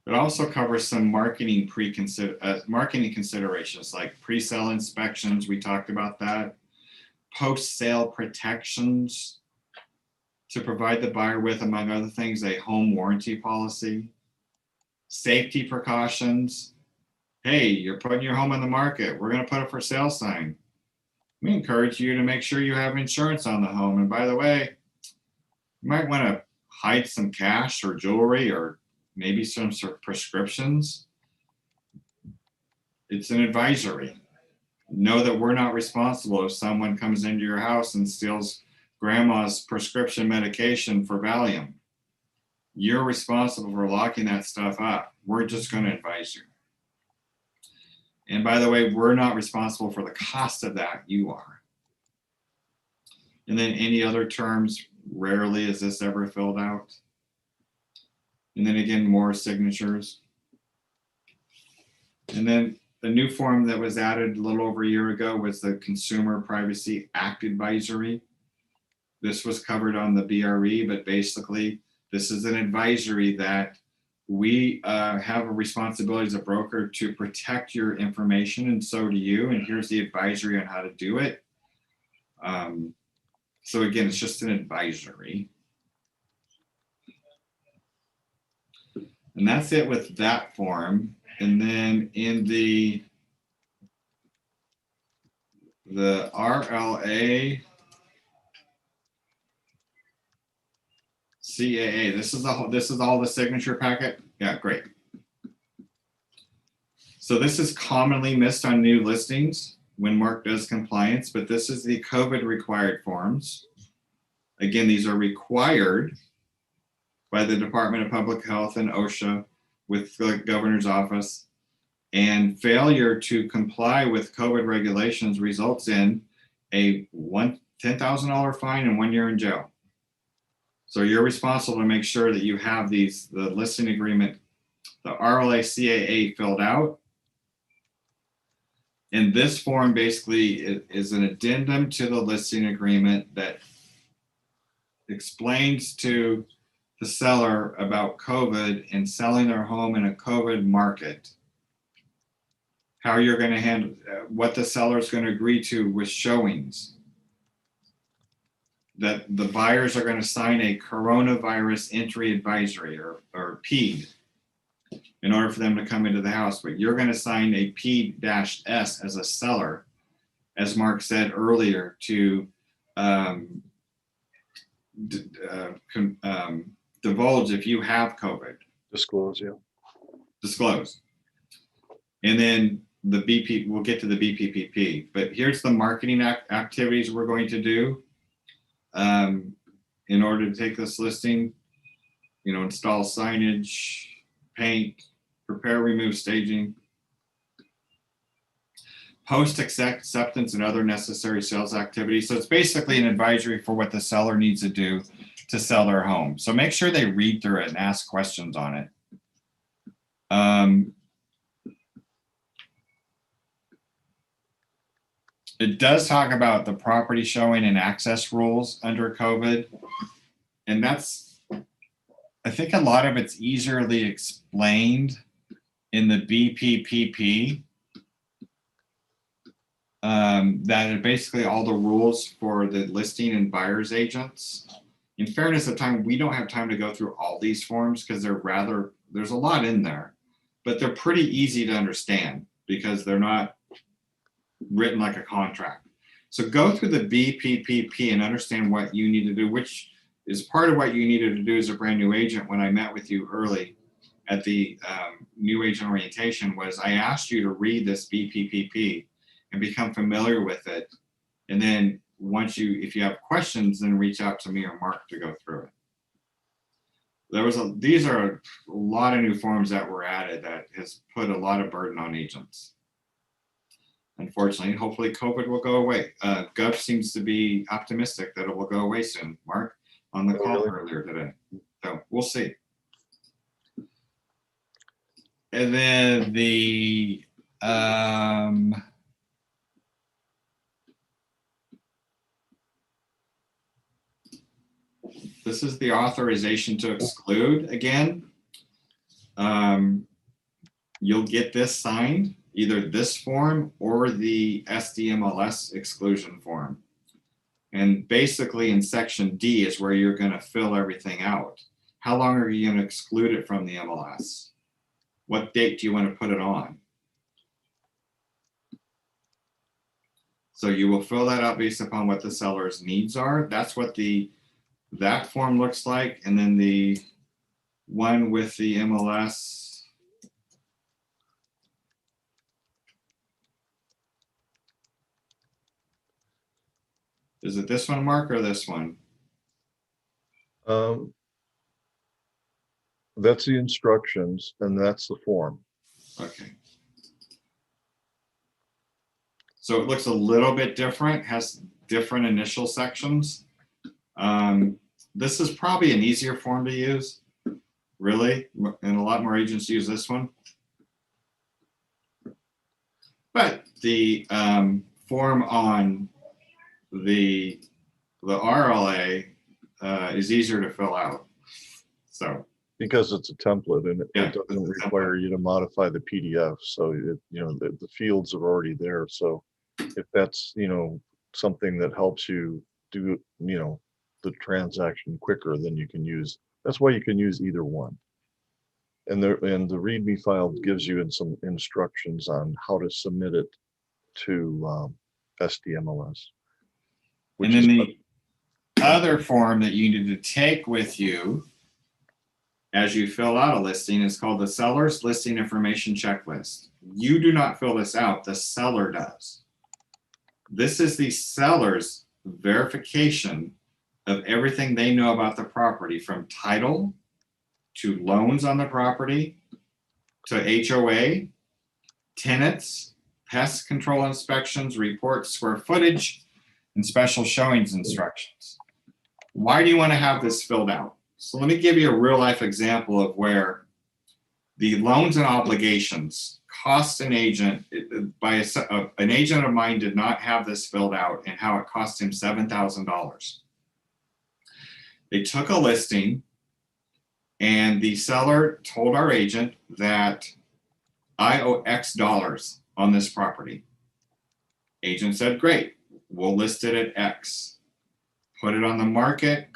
A: It also covers some marketing marketing considerations like pre-sale inspections. We talked about that. Post-sale protections to provide the buyer with, among other things, a home warranty policy. Safety precautions. Hey, you're putting your home on the market. We're going to put a for sale sign. We encourage you to make sure you have insurance on the home. And by the way, you might want to hide some cash or jewelry or maybe some sort of prescriptions. It's an advisory. Know that we're not responsible if someone comes into your house and steals grandma's prescription medication for Valium. You're responsible for locking that stuff up. We're just going to advise you. And by the way, we're not responsible for the cost of that. You are. And then any other terms, rarely is this ever filled out. And then again, more signatures. And then the new form that was added a little over a year ago was the Consumer Privacy Act Advisory. This was covered on the BRE, but basically this is an advisory that we have a responsibility as a broker to protect your information, and so do you. And here's the advisory on how to do it. So again, it's just an advisory. And that's it with that form. And then in the RLA CAA, this is all the signature packet. Yeah, great. So this is commonly missed on new listings when Mark does compliance, but this is the COVID required forms. Again, these are required by the Department of Public Health and OSHA with the governor's office. And failure to comply with COVID regulations results in a $10,000 fine and 1 year in jail. So you're responsible to make sure that you have the listing agreement, the RLA CAA filled out. And this form basically is an addendum to the listing agreement that explains to the seller about COVID and selling their home in a COVID market. How you're going to handle what the seller is going to agree to with showings. That the buyers are going to sign a coronavirus entry advisory or PEAD in order for them to come into the house. But you're going to sign a PEAD-S as a seller, as Mark said earlier, to divulge if you have COVID.
D: Disclose, yeah.
A: Disclose. And then the BP, we'll get to the BPPP, but here's the marketing activities we're going to do in order to take this listing. You know, install signage, paint, prepare, remove staging, post acceptance and other necessary sales activities. So it's basically an advisory for what the seller needs to do to sell their home. So make sure they read through it and ask questions on it. It does talk about the property showing and access rules under COVID. And that's, I think a lot of it's easily explained in the BPPP. That are basically all the rules for the listing and buyer's agents. In fairness of time, we don't have time to go through all these forms because there's a lot in there, but they're pretty easy to understand because they're not written like a contract. So go through the BPPP and understand what you need to do, which is part of what you needed to do as a brand new agent. When I met with you early at the new agent orientation, was I asked you to read this BPPP and become familiar with it. And then once if you have questions, then reach out to me or Mark to go through it. These are a lot of new forms that were added that has put a lot of burden on agents. Unfortunately, hopefully COVID will go away. Gov seems to be optimistic that it will go away soon. Mark on the call earlier today. So we'll see. And then the this is the authorization to exclude again. You'll get this signed, either this form or the SDMLS exclusion form. And basically in section D is where you're going to fill everything out. How long are you going to exclude it from the MLS? What date do you want to put it on? So you will fill that out based upon what the seller's needs are. That's what that form looks like. And then the one with the MLS. Is it this one, Mark, or this one?
D: That's the instructions and that's the form.
A: Okay. So it looks a little bit different, has different initial sections. This is probably an easier form to use, really, and a lot more agents use this one. But the form on the RLA is easier to fill out. So
D: because it's a template and
A: Yeah,
D: it doesn't require you to modify the PDF. So the fields are already there. So if that's something that helps you do the transaction quicker, then you can use. That's why you can use either one. And the README file gives you some instructions on how to submit it to SDMLS.
A: And then the other form that you need to take with you, as you fill out a listing is called the seller's listing information checklist. You do not fill this out, the seller does. This is the seller's verification of everything they know about the property, from title to loans on the property to HOA, tenants, pest control inspections, reports, square footage, and special showings instructions. Why do you want to have this filled out? So let me give you a real life example of where the loans and obligations cost an agent, an agent of mine did not have this filled out, and how it cost him $7,000. They took a listing and the seller told our agent that I owe X dollars on this property. Agent said, great, we'll list it at X. Put it on the market,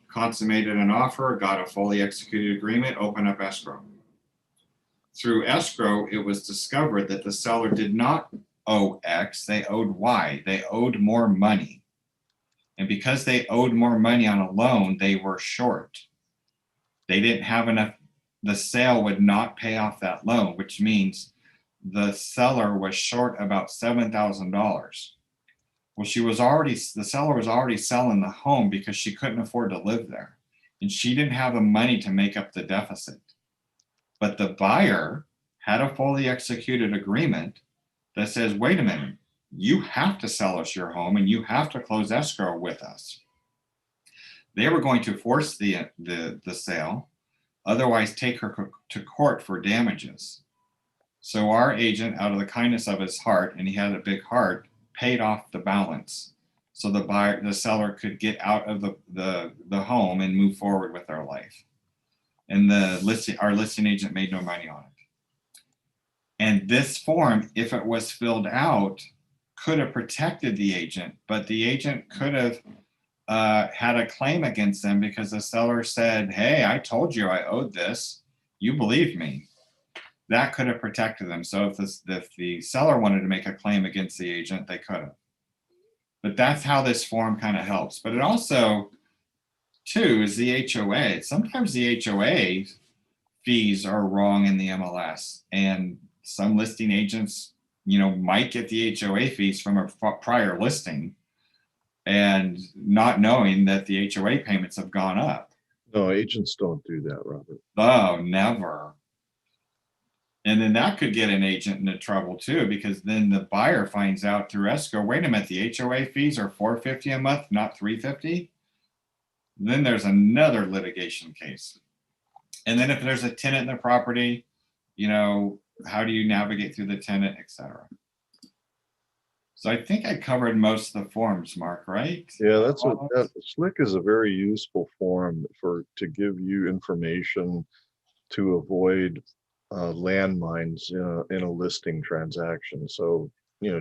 A: consummated an offer, got a fully executed agreement, open up escrow. Through escrow, it was discovered that the seller did not owe X, they owed Y. They owed more money. And because they owed more money on a loan, they were short. They didn't have enough, the sale would not pay off that loan, which means the seller was short about $7,000. Well, the seller was already selling the home because she couldn't afford to live there. And she didn't have the money to make up the deficit. But the buyer had a fully executed agreement that says, wait a minute, you have to sell us your home and you have to close escrow with us. They were going to force the sale, otherwise take her to court for damages. So our agent, out of the kindness of his heart, and he had a big heart, paid off the balance so the seller could get out of the home and move forward with their life. And our listing agent made no money on it. And this form, if it was filled out, could have protected the agent, but the agent could have had a claim against them because the seller said, hey, I told you I owed this. You believe me. That could have protected them. So if the seller wanted to make a claim against the agent, they could have. But that's how this form kind of helps. But it also, too, is the HOA. Sometimes the HOA fees are wrong in the MLS, and some listing agents, might get the HOA fees from a prior listing and not knowing that the HOA payments have gone up.
D: No, agents don't do that, Robert.
A: Oh, never. And then that could get an agent into trouble too, because then the buyer finds out through escrow, wait a minute, the HOA fees are $450 a month, not $350. Then there's another litigation case. And then if there's a tenant in the property, how do you navigate through the tenant, etc. So I think I covered most of the forms, Mark, right?
D: Yeah, that SLIC is a very useful form to give you information to avoid landmines in a listing transaction. So,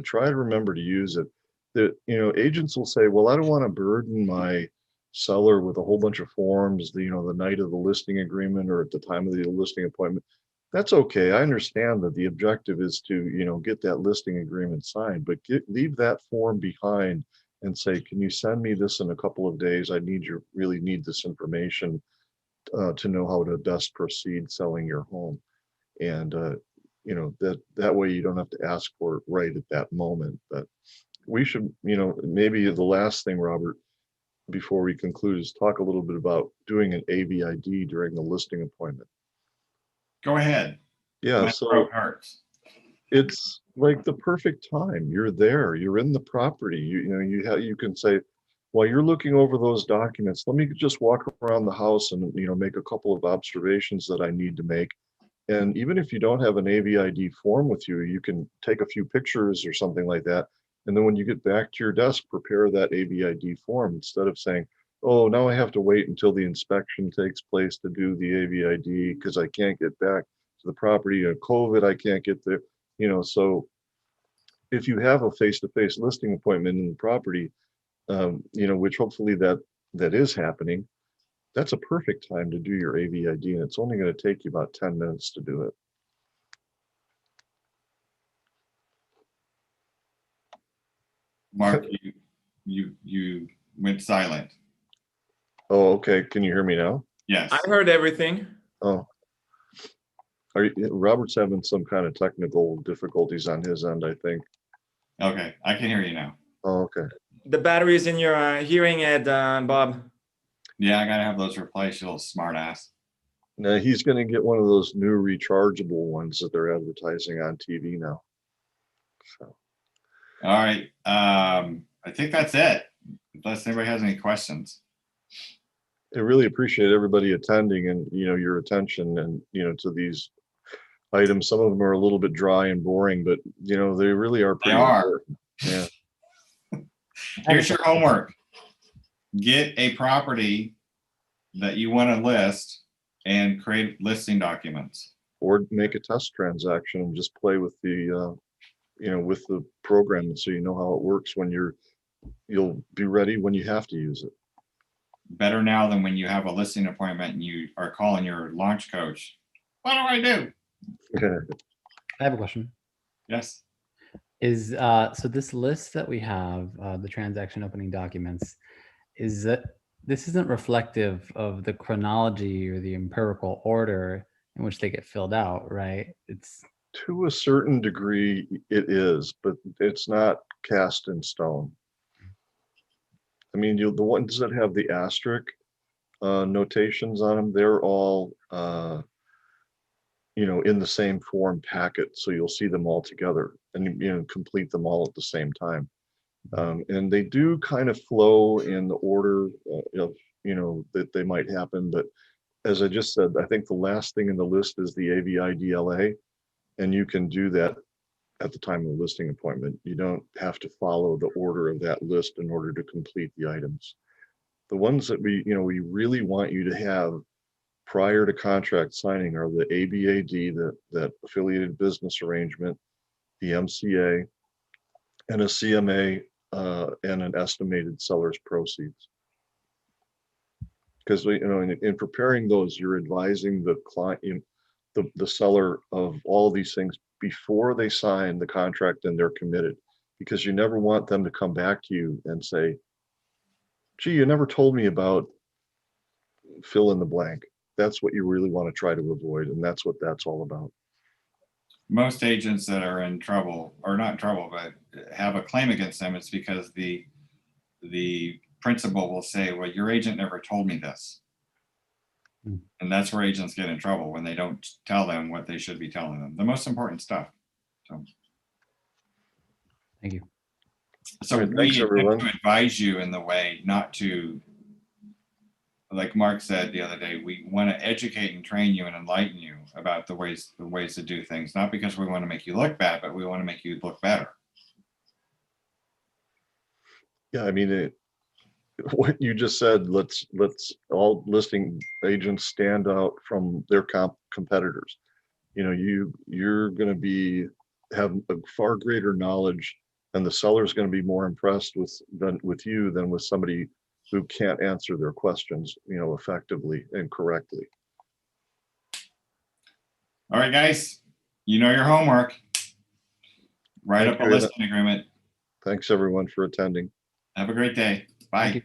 D: try to remember to use it. Agents will say, well, I don't want to burden my seller with a whole bunch of forms, the night of the listing agreement or at the time of the listing appointment. That's okay. I understand that the objective is to, get that listing agreement signed, but leave that form behind and say, can you send me this in a couple of days? I really need this information to know how to best proceed selling your home. And, that way you don't have to ask for it right at that moment. But we should, maybe the last thing, Robert, before we conclude, is talk a little bit about doing an AVID during the listing appointment.
A: Go ahead.
D: Yeah,
A: My throat hurts.
D: It's like the perfect time. You're there, you're in the property. You can say, while you're looking over those documents, let me just walk around the house and, make a couple of observations that I need to make. And even if you don't have an AVID form with you, you can take a few pictures or something like that. And then when you get back to your desk, prepare that AVID form instead of saying, oh, now I have to wait until the inspection takes place to do the AVID because I can't get back to the property. COVID, I can't get there. So if you have a face-to-face listing appointment in the property, which hopefully that is happening, that's a perfect time to do your AVID, and it's only going to take you about 10 minutes to do it.
A: Mark, you went silent.
D: Oh, okay. Can you hear me now?
A: Yes.
C: I heard everything.
D: Oh. Robert's having some kind of technical difficulties on his end, I think.
A: Okay, I can hear you now.
D: Oh, okay.
C: The battery is in your hearing aid, Bob.
A: Yeah, I gotta have those replaced, you little smart ass.
D: Now he's gonna get one of those new rechargeable ones that they're advertising on TV now. So,
A: All right, I think that's it, unless anybody has any questions.
D: I really appreciate everybody attending and, your attention and, to these items. Some of them are a little bit dry and boring, but, they really are
A: They
D: pretty
A: are.
D: important. Yeah.
A: Here's your homework. Get a property that you want to list and create listing documents.
D: Or make a test transaction and just play with the, with the program so you know how it works when you'll be ready when you have to use it.
A: Better now than when you have a listing appointment and you are calling your launch coach. What do I do?
J: I have a question.
A: Yes.
J: Is so this list that we have, the transaction opening documents, is that this isn't reflective of the chronology or the empirical order in which they get filled out, right? It's
D: To a certain degree, it is, but it's not cast in stone. I mean, the ones that have the asterisk notations on them, they're all, in the same form packet. So you'll see them all together and, complete them all at the same time. And they do kind of flow in the order of, that they might happen. But as I just said, I think the last thing in the list is the AVI DLA. And you can do that at the time of the listing appointment. You don't have to follow the order of that list in order to complete the items. The ones that we really want you to have prior to contract signing are the ABAD, that affiliated business arrangement, the MCA, and a CMA, and an estimated seller's proceeds. Because in preparing those, you're advising the client, the seller of all of these things before they sign the contract and they're committed, because you never want them to come back to you and say, gee, you never told me about fill in the blank. That's what you really want to try to avoid. And that's what that's all about.
A: Most agents that are in trouble, or not in trouble, but have a claim against them, it's because the principal will say, well, your agent never told me this. And that's where agents get in trouble, when they don't tell them what they should be telling them, the most important stuff. So,
J: thank you.
A: so
D: All right,
A: we
D: thanks, everyone.
A: attempt to advise you in the way not to, like Mark said the other day, we want to educate and train you and enlighten you about the ways to do things, not because we want to make you look bad, but we want to make you look better.
D: Yeah, I mean, what you just said, let's all listing agents stand out from their competitors. You're going to have a far greater knowledge, and the seller is going to be more impressed with you than with somebody who can't answer their questions, effectively and correctly.
A: All right, guys, you know your homework. Write
D: Thank
A: up a
D: you.
A: listing agreement.
D: Thanks everyone for attending.
A: Have a great day. Bye.
J: Thank you.